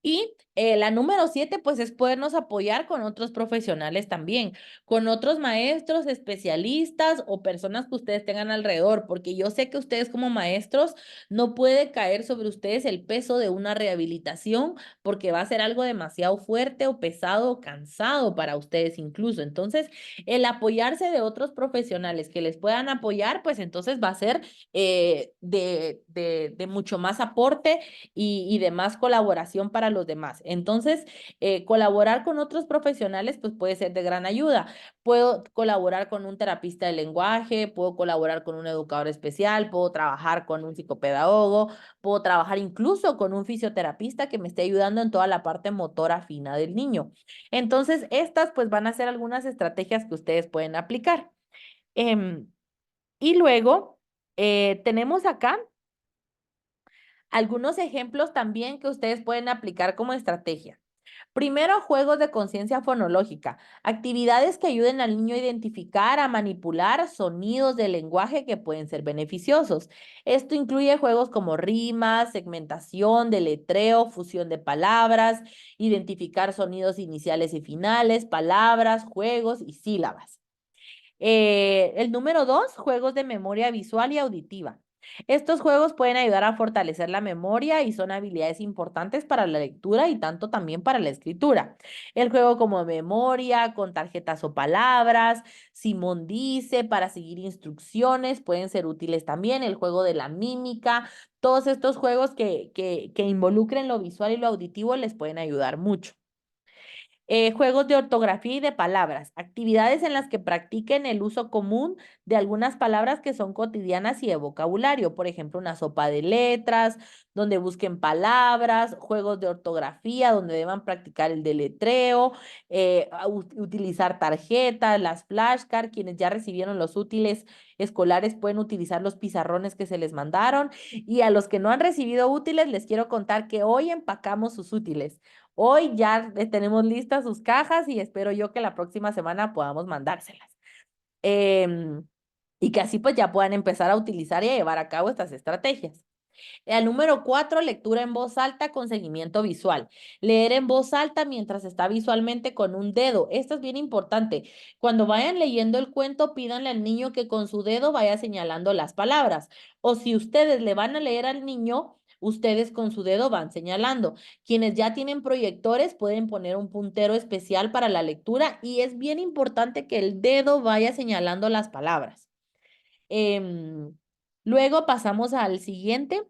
Y la número 7, pues es podernos apoyar con otros profesionales también, con otros maestros, especialistas o personas que ustedes tengan alrededor, porque yo sé que ustedes como maestros no puede caer sobre ustedes el peso de una rehabilitación, porque va a ser algo demasiado fuerte o pesado o cansado para ustedes incluso. Entonces, el apoyarse de otros profesionales que les puedan apoyar, pues entonces va a ser de mucho más aporte y de más colaboración para los demás. Entonces, colaborar con otros profesionales pues puede ser de gran ayuda. Puedo colaborar con un terapista de lenguaje, puedo colaborar con un educador especial, puedo trabajar con un psicopedagogo, puedo trabajar incluso con un fisioterapista que me esté ayudando en toda la parte motora fina del niño. Entonces, estas pues van a ser algunas estrategias que ustedes pueden aplicar. Y luego, tenemos acá algunos ejemplos también que ustedes pueden aplicar como estrategia. Primero, juegos de conciencia fonológica, actividades que ayuden al niño a identificar, a manipular sonidos del lenguaje que pueden ser beneficiosos. Esto incluye juegos como rimas, segmentación, deletreo, fusión de palabras, identificar sonidos iniciales y finales, palabras, juegos y sílabas. El número 2, juegos de memoria visual y auditiva. Estos juegos pueden ayudar a fortalecer la memoria y son habilidades importantes para la lectura y tanto también para la escritura. El juego como memoria, con tarjetas o palabras, Simón dice, para seguir instrucciones, pueden ser útiles también. El juego de la mímica, todos estos juegos que involucren lo visual y lo auditivo les pueden ayudar mucho. Juegos de ortografía y de palabras, actividades en las que practiquen el uso común de algunas palabras que son cotidianas y de vocabulario, por ejemplo, una sopa de letras, donde busquen palabras, juegos de ortografía, donde deban practicar el deletreo, utilizar tarjetas, las flashcards, quienes ya recibieron los útiles escolares pueden utilizar los pizarrones que se les mandaron, y a los que no han recibido útiles les quiero contar que hoy empacamos sus útiles. Hoy ya tenemos listas sus cajas y espero yo que la próxima semana podamos mandárselas. Y que así pues ya puedan empezar a utilizar y a llevar a cabo estas estrategias. El número 4, lectura en voz alta con seguimiento visual. Leer en voz alta mientras está visualmente con un dedo. Esto es bien importante. Cuando vayan leyendo el cuento, pídanle al niño que con su dedo vaya señalando las palabras. O si ustedes le van a leer al niño, ustedes con su dedo van señalando. Quienes ya tienen proyectores pueden poner un puntero especial para la lectura y es bien importante que el dedo vaya señalando las palabras. Luego pasamos al siguiente.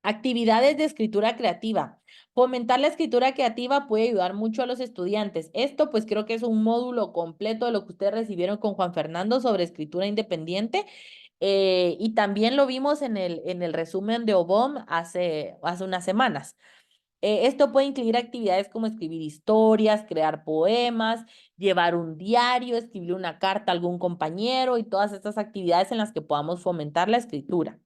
Actividades de escritura creativa. Fomentar la escritura creativa puede ayudar mucho a los estudiantes. Esto pues creo que es un módulo completo de lo que ustedes recibieron con Juan Fernando sobre escritura independiente. Y también lo vimos en el resumen de OBOM hace unas semanas. Esto puede incluir actividades como escribir historias, crear poemas, llevar un diario, escribir una carta a algún compañero y todas estas actividades en las que podamos fomentar la escritura.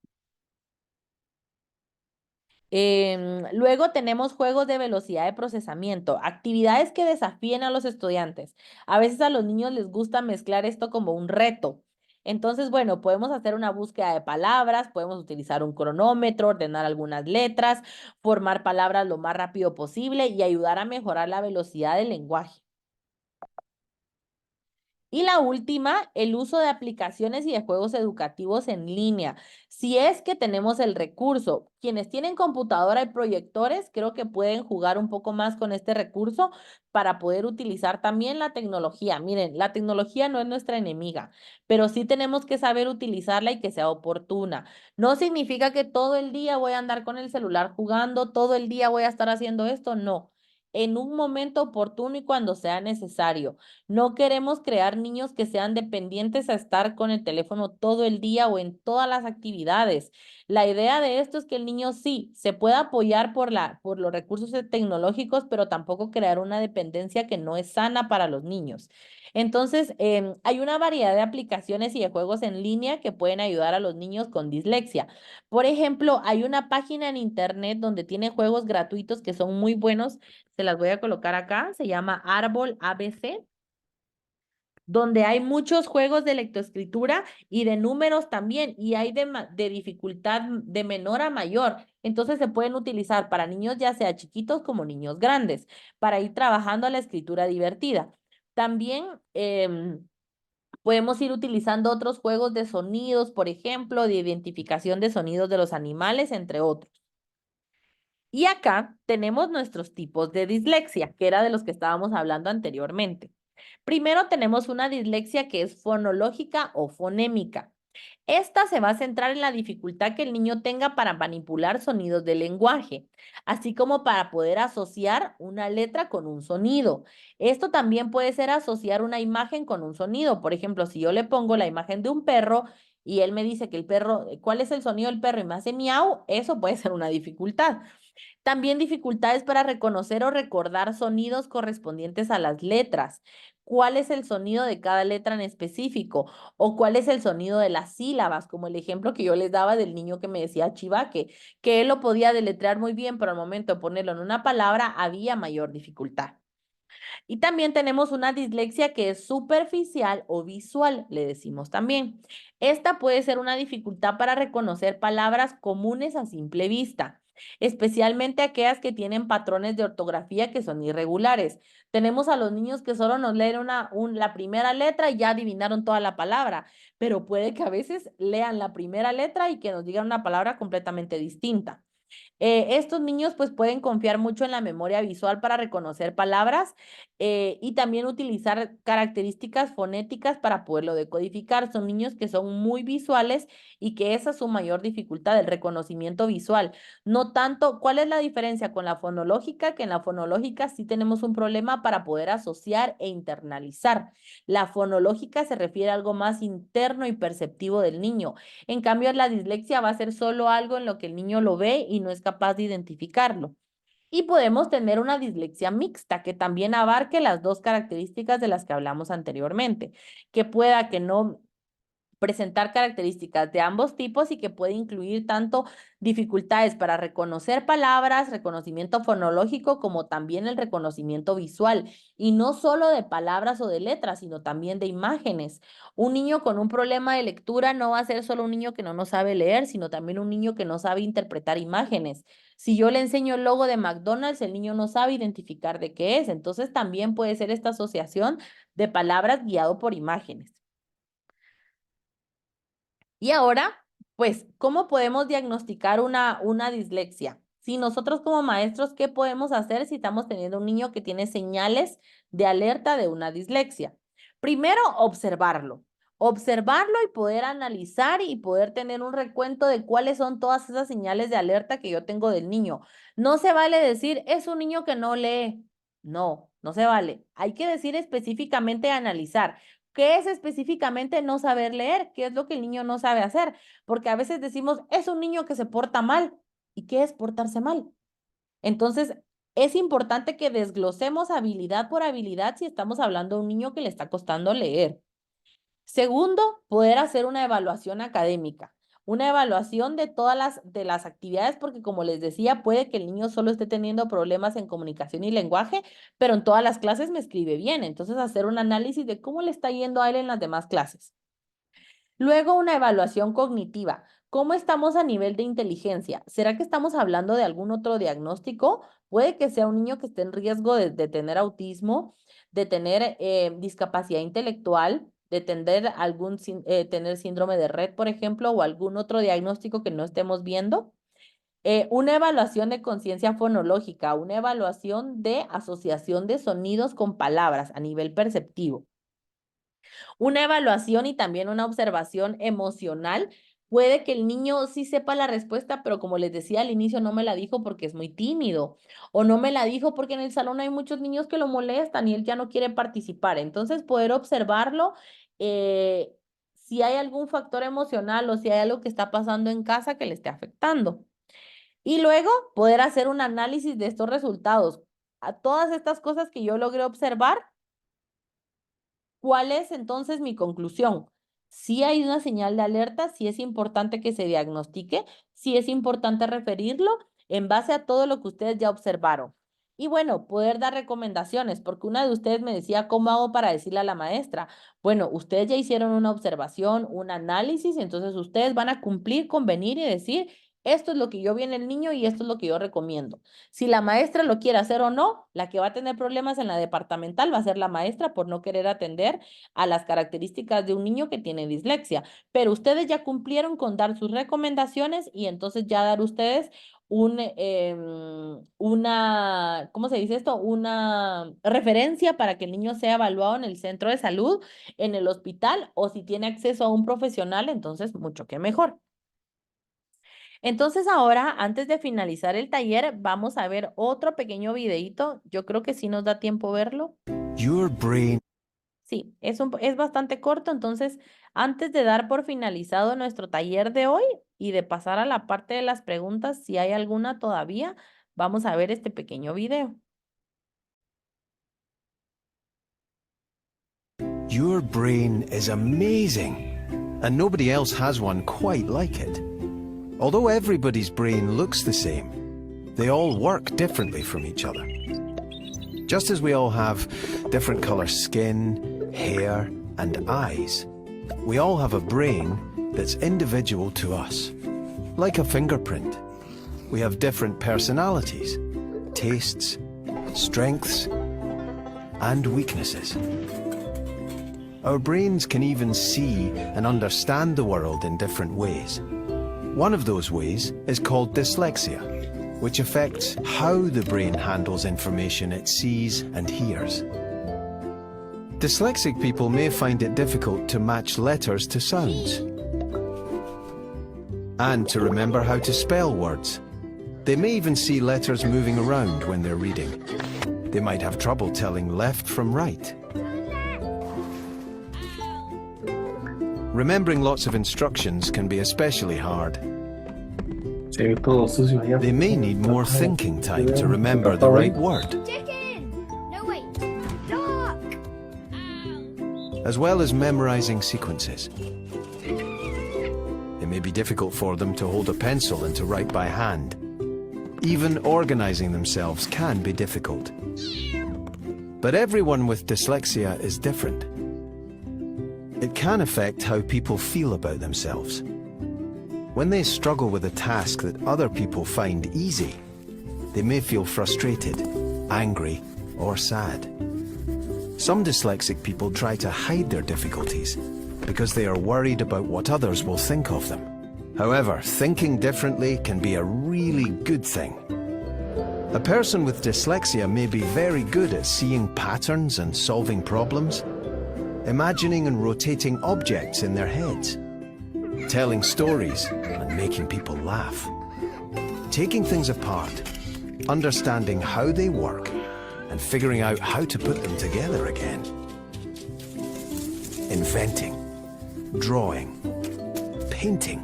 Luego tenemos juegos de velocidad de procesamiento, actividades que desafíen a los estudiantes. A veces a los niños les gusta mezclar esto como un reto. Entonces, bueno, podemos hacer una búsqueda de palabras, podemos utilizar un cronómetro, ordenar algunas letras, formar palabras lo más rápido posible y ayudar a mejorar la velocidad del lenguaje. Y la última, el uso de aplicaciones y de juegos educativos en línea. Si es que tenemos el recurso, quienes tienen computadora y proyectores, creo que pueden jugar un poco más con este recurso para poder utilizar también la tecnología. Miren, la tecnología no es nuestra enemiga, pero sí tenemos que saber utilizarla y que sea oportuna. No significa que todo el día voy a andar con el celular jugando, todo el día voy a estar haciendo esto, no. En un momento oportuno y cuando sea necesario. No queremos crear niños que sean dependientes a estar con el teléfono todo el día o en todas las actividades. La idea de esto es que el niño sí se pueda apoyar por los recursos tecnológicos, pero tampoco crear una dependencia que no es sana para los niños. Entonces, hay una variedad de aplicaciones y de juegos en línea que pueden ayudar a los niños con dislexia. Por ejemplo, hay una página en internet donde tiene juegos gratuitos que son muy buenos. Se las voy a colocar acá. Se llama Árbol ABC, donde hay muchos juegos de lectoescritura y de números también, y hay de dificultad de menor a mayor. Entonces se pueden utilizar para niños ya sea chiquitos como niños grandes, para ir trabajando la escritura divertida. También podemos ir utilizando otros juegos de sonidos, por ejemplo, de identificación de sonidos de los animales, entre otros. Y acá tenemos nuestros tipos de dislexia, que era de los que estábamos hablando anteriormente. Primero tenemos una dislexia que es fonológica o fonémica. Esta se va a centrar en la dificultad que el niño tenga para manipular sonidos del lenguaje, así como para poder asociar una letra con un sonido. Esto también puede ser asociar una imagen con un sonido. Por ejemplo, si yo le pongo la imagen de un perro y él me dice que el perro, ¿cuál es el sonido del perro? Y me hace miau, eso puede ser una dificultad. También dificultades para reconocer o recordar sonidos correspondientes a las letras. ¿Cuál es el sonido de cada letra en específico? ¿O cuál es el sonido de las sílabas? Como el ejemplo que yo les daba del niño que me decía chivaque, que él lo podía deletrear muy bien, pero al momento de ponerlo en una palabra había mayor dificultad. Y también tenemos una dislexia que es superficial o visual, le decimos también. Esta puede ser una dificultad para reconocer palabras comunes a simple vista, especialmente aquellas que tienen patrones de ortografía que son irregulares. Tenemos a los niños que solo nos leen la primera letra y ya adivinaron toda la palabra, pero puede que a veces lean la primera letra y que nos digan una palabra completamente distinta. Estos niños pues pueden confiar mucho en la memoria visual para reconocer palabras y también utilizar características fonéticas para poderlo decodificar. Son niños que son muy visuales y que esa es su mayor dificultad, el reconocimiento visual. No tanto, ¿cuál es la diferencia con la fonológica? Que en la fonológica sí tenemos un problema para poder asociar e internalizar. La fonológica se refiere a algo más interno y perceptivo del niño. En cambio, la dislexia va a ser solo algo en lo que el niño lo ve y no es capaz de identificarlo. Y podemos tener una dislexia mixta que también abarque las dos características de las que hablamos anteriormente, que pueda que no presentar características de ambos tipos y que puede incluir tanto dificultades para reconocer palabras, reconocimiento fonológico, como también el reconocimiento visual, y no solo de palabras o de letras, sino también de imágenes. Un niño con un problema de lectura no va a ser solo un niño que no sabe leer, sino también un niño que no sabe interpretar imágenes. Si yo le enseño el logo de McDonald's, el niño no sabe identificar de qué es, entonces también puede ser esta asociación de palabras guiado por imágenes. Y ahora, pues, ¿cómo podemos diagnosticar una dislexia? Si nosotros como maestros, ¿qué podemos hacer si estamos teniendo un niño que tiene señales de alerta de una dislexia? Primero, observarlo. Observarlo y poder analizar y poder tener un recuento de cuáles son todas esas señales de alerta que yo tengo del niño. No se vale decir, es un niño que no lee. No, no se vale. Hay que decir específicamente analizar. ¿Qué es específicamente no saber leer? ¿Qué es lo que el niño no sabe hacer? Porque a veces decimos, es un niño que se porta mal. ¿Y qué es portarse mal? Entonces, es importante que desglosemos habilidad por habilidad si estamos hablando de un niño que le está costando leer. Segundo, poder hacer una evaluación académica. Una evaluación de todas las actividades, porque como les decía, puede que el niño solo esté teniendo problemas en comunicación y lenguaje, pero en todas las clases me escribe bien. Entonces, hacer un análisis de cómo le está yendo a él en las demás clases. Luego, una evaluación cognitiva. ¿Cómo estamos a nivel de inteligencia? ¿Será que estamos hablando de algún otro diagnóstico? Puede que sea un niño que esté en riesgo de tener autismo, de tener discapacidad intelectual, de tener tener síndrome de Rett, por ejemplo, o algún otro diagnóstico que no estemos viendo. Una evaluación de conciencia fonológica, una evaluación de asociación de sonidos con palabras a nivel perceptivo. Una evaluación y también una observación emocional. Puede que el niño sí sepa la respuesta, pero como les decía al inicio, no me la dijo porque es muy tímido, o no me la dijo porque en el salón hay muchos niños que lo molestan y él ya no quiere participar. Entonces, poder observarlo, si hay algún factor emocional o si hay algo que está pasando en casa que le esté afectando. Y luego, poder hacer un análisis de estos resultados. A todas estas cosas que yo logré observar, ¿cuál es entonces mi conclusión? Si hay una señal de alerta, sí es importante que se diagnostique, sí es importante referirlo en base a todo lo que ustedes ya observaron. Y bueno, poder dar recomendaciones, porque una de ustedes me decía, ¿cómo hago para decirle a la maestra? Bueno, ustedes ya hicieron una observación, un análisis, entonces ustedes van a cumplir con venir y decir, esto es lo que yo vi en el niño y esto es lo que yo recomiendo. Si la maestra lo quiere hacer o no, la que va a tener problemas en la departamental va a ser la maestra por no querer atender a las características de un niño que tiene dislexia. Pero ustedes ya cumplieron con dar sus recomendaciones y entonces ya dar ustedes ¿cómo se dice esto? Una referencia para que el niño sea evaluado en el centro de salud, en el hospital, o si tiene acceso a un profesional, entonces mucho que mejor. Entonces ahora, antes de finalizar el taller, vamos a ver otro pequeño videíto. Yo creo que sí nos da tiempo verlo. Your brain. Sí, es bastante corto, entonces antes de dar por finalizado nuestro taller de hoy y de pasar a la parte de las preguntas, si hay alguna todavía, vamos a ver este pequeño video. Your brain is amazing, and nobody else has one quite like it. Although everybody's brain looks the same, they all work differently from each other. Just as we all have different color skin, hair, and eyes, we all have a brain that's individual to us. Like a fingerprint, we have different personalities, tastes, strengths, and weaknesses. Our brains can even see and understand the world in different ways. One of those ways is called dyslexia. which affects how the brain handles information it sees and hears. Dyslexic people may find it difficult to match letters to sounds and to remember how to spell words. They may even see letters moving around when they're reading. They might have trouble telling left from right. Remembering lots of instructions can be especially hard. They may need more thinking time to remember the right word, Chicken! No, wait. Duck! as well as memorizing sequences. It may be difficult for them to hold a pencil and to write by hand. Even organizing themselves can be difficult. But everyone with dyslexia is different. It can affect how people feel about themselves. When they struggle with a task that other people find easy, they may feel frustrated, angry, or sad. Some dyslexic people try to hide their difficulties because they are worried about what others will think of them. However, thinking differently can be a really good thing. A person with dyslexia may be very good at seeing patterns and solving problems, imagining and rotating objects in their heads, telling stories and making people laugh, taking things apart, understanding how they work, and figuring out how to put them together again. Inventing, drawing, painting,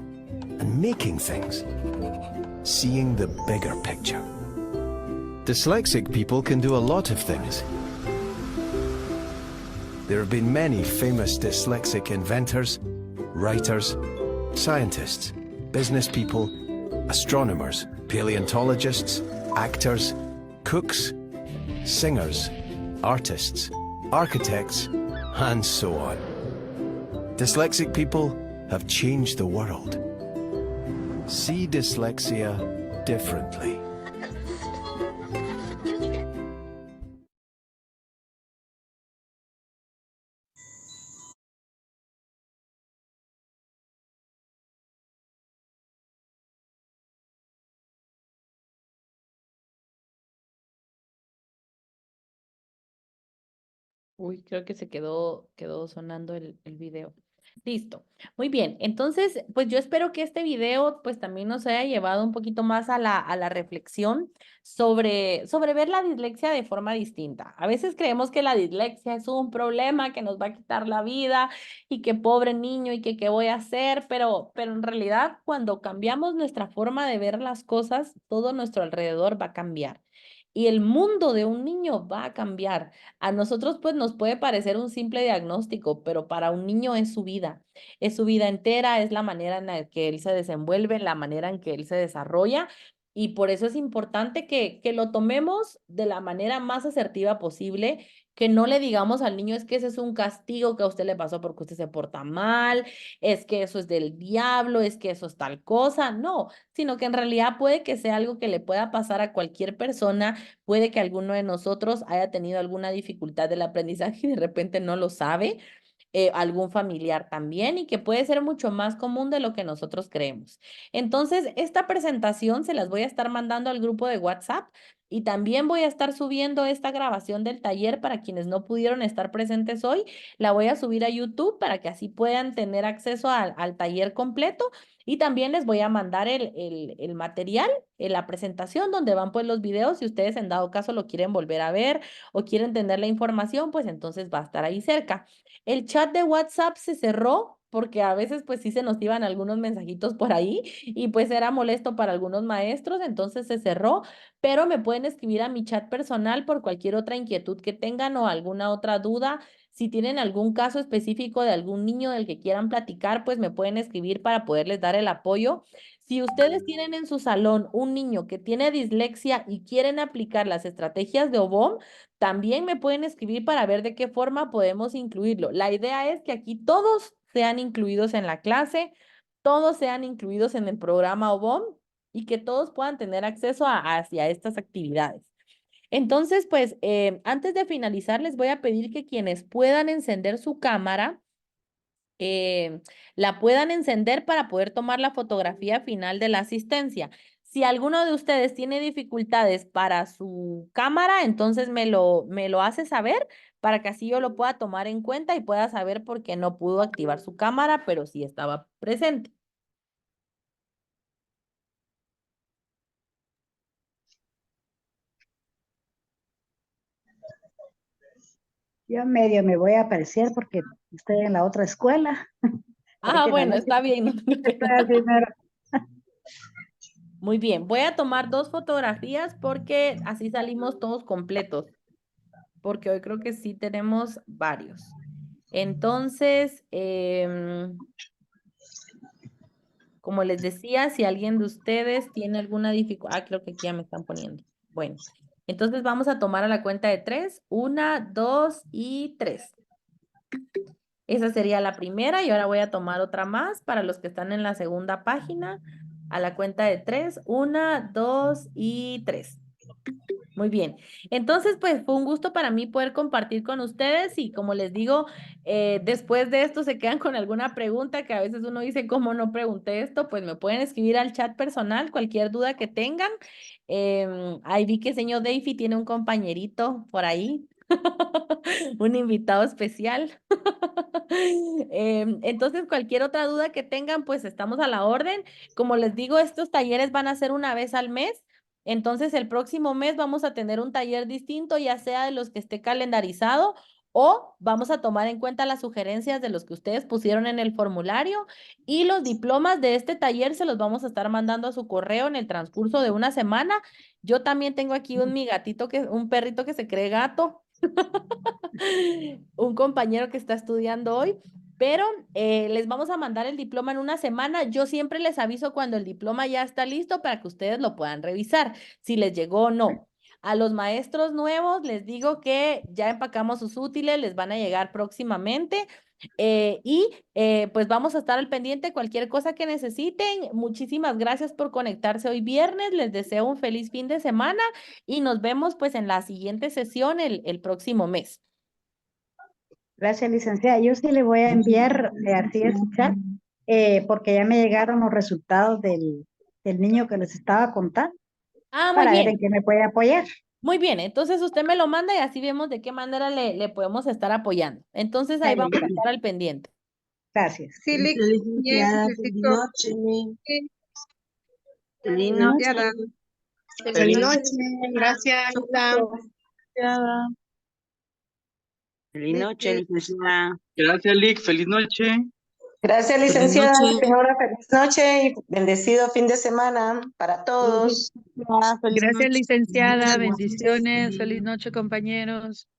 and making things. Seeing the bigger picture. Dyslexic people can do a lot of things. There have been many famous dyslexic inventors, writers, scientists, business people, astronomers, paleontologists, actors, cooks, singers, artists, architects, and so on. Dyslexic people have changed the world. See dyslexia differently. Uy, creo que se quedó sonando el video. Listo. Muy bien. Entonces, pues yo espero que este video pues también nos haya llevado un poquito más a la reflexión sobre ver la dislexia de forma distinta. A veces creemos que la dislexia es un problema que nos va a quitar la vida y que pobre niño y que qué voy a hacer, pero en realidad cuando cambiamos nuestra forma de ver las cosas, todo nuestro alrededor va a cambiar. Y el mundo de un niño va a cambiar. A nosotros pues nos puede parecer un simple diagnóstico, pero para un niño es su vida entera, es la manera en la que él se desenvuelve, la manera en que él se desarrolla y por eso es importante que lo tomemos de la manera más asertiva posible, que no le digamos al niño es que ese es un castigo que a usted le pasó porque usted se porta mal, es que eso es del diablo, es que eso es tal cosa, no, sino que en realidad puede que sea algo que le pueda pasar a cualquier persona. Puede que alguno de nosotros haya tenido alguna dificultad del aprendizaje y de repente no lo sabe, algún familiar también, y que puede ser mucho más común de lo que nosotros creemos. Entonces, esta presentación se las voy a estar mandando al grupo de WhatsApp y también voy a estar subiendo esta grabación del taller para quienes no pudieron estar presentes hoy. La voy a subir a YouTube para que así puedan tener acceso al taller completo. Y también les voy a mandar el material, la presentación donde van pues los videos. Si ustedes en dado caso lo quieren volver a ver o quieren tener la información, pues entonces va a estar ahí cerca. El chat de WhatsApp se cerró porque a veces pues sí se nos iban algunos mensajitos por ahí y pues era molesto para algunos maestros, entonces se cerró, pero me pueden escribir a mi chat personal por cualquier otra inquietud que tengan o alguna otra duda. Si tienen algún caso específico de algún niño del que quieran platicar, pues me pueden escribir para poderles dar el apoyo. Si ustedes tienen en su salón un niño que tiene dislexia y quieren aplicar las estrategias de OBOM, también me pueden escribir para ver de qué forma podemos incluirlo. La idea es que aquí todos sean incluidos en la clase, todos sean incluidos en el programa OBOM y que todos puedan tener acceso hacia estas actividades. Entonces, pues, antes de finalizar, les voy a pedir que quienes puedan encender su cámara, la puedan encender para poder tomar la fotografía final de la asistencia. Si alguno de ustedes tiene dificultades para su cámara, entonces me lo hace saber para que así yo lo pueda tomar en cuenta y pueda saber por qué no pudo activar su cámara, pero sí estaba presente. Yo medio me voy a aparecer porque estoy en la otra escuela. Ah, Ahorita en la bueno, noche está bien. No tengo estoy pena. primero. Muy bien, voy a tomar 2 fotografías porque así salimos todos completos, porque hoy creo que sí tenemos varios. Entonces, como les decía, si alguien de ustedes tiene alguna dificultad, creo que aquí ya me están poniendo. Bueno, entonces vamos a tomar a la cuenta de 3. 1, 2 y 3. Esa sería la primera y ahora voy a tomar otra más para los que están en la segunda página. A la cuenta de 3. 1, 2 y 3. Muy bien. Entonces, pues fue un gusto para mí poder compartir con ustedes y como les digo, después de esto se quedan con alguna pregunta que a veces uno dice, ¿cómo no pregunté esto? Pues me pueden escribir al chat personal cualquier duda que tengan. Ahí vi que señor Davey tiene un compañerito por ahí, un invitado especial. Entonces, cualquier otra duda que tengan, pues estamos a la orden. Como les digo, estos talleres van a ser una vez al mes. Entonces, el próximo mes vamos a tener un taller distinto, ya sea de los que esté calendarizado o vamos a tomar en cuenta las sugerencias de los que ustedes pusieron en el formulario y los diplomas de este taller se los vamos a estar mandando a su correo en el transcurso de una semana. Yo también tengo aquí un perrito que se cree gato, un compañero que está estudiando hoy. Pero les vamos a mandar el diploma en una semana. Yo siempre les aviso cuando el diploma ya está listo para que ustedes lo puedan revisar, si les llegó o no. A los maestros nuevos les digo que ya empacamos sus útiles, les van a llegar próximamente. Pues vamos a estar al pendiente cualquier cosa que necesiten. Muchísimas gracias por conectarse hoy viernes. Les deseo un feliz fin de semana y nos vemos pues en la siguiente sesión el próximo mes. Gracias, licenciada. Yo sí le voy a enviar así a su chat, porque ya me llegaron los resultados del niño que les estaba contando Ah, muy para ver en bien. qué me puede apoyar. Muy bien, entonces usted me lo manda y así vemos de qué manera le podemos estar apoyando. Entonces ahí vamos a estar al pendiente. Gracias. Sí, bien, necesito. Sí, Feliz licenciada. noche. Feliz noche. Gracias, Lisa. Feliz noche, licenciada. Gracias, Lick. Feliz noche. Gracias, Feliz licenciada. noche. Señora, feliz noche y bendecido fin de semana para todos. Feliz Gracias, noche. licenciada. Bendiciones. Feliz noche, compañeros.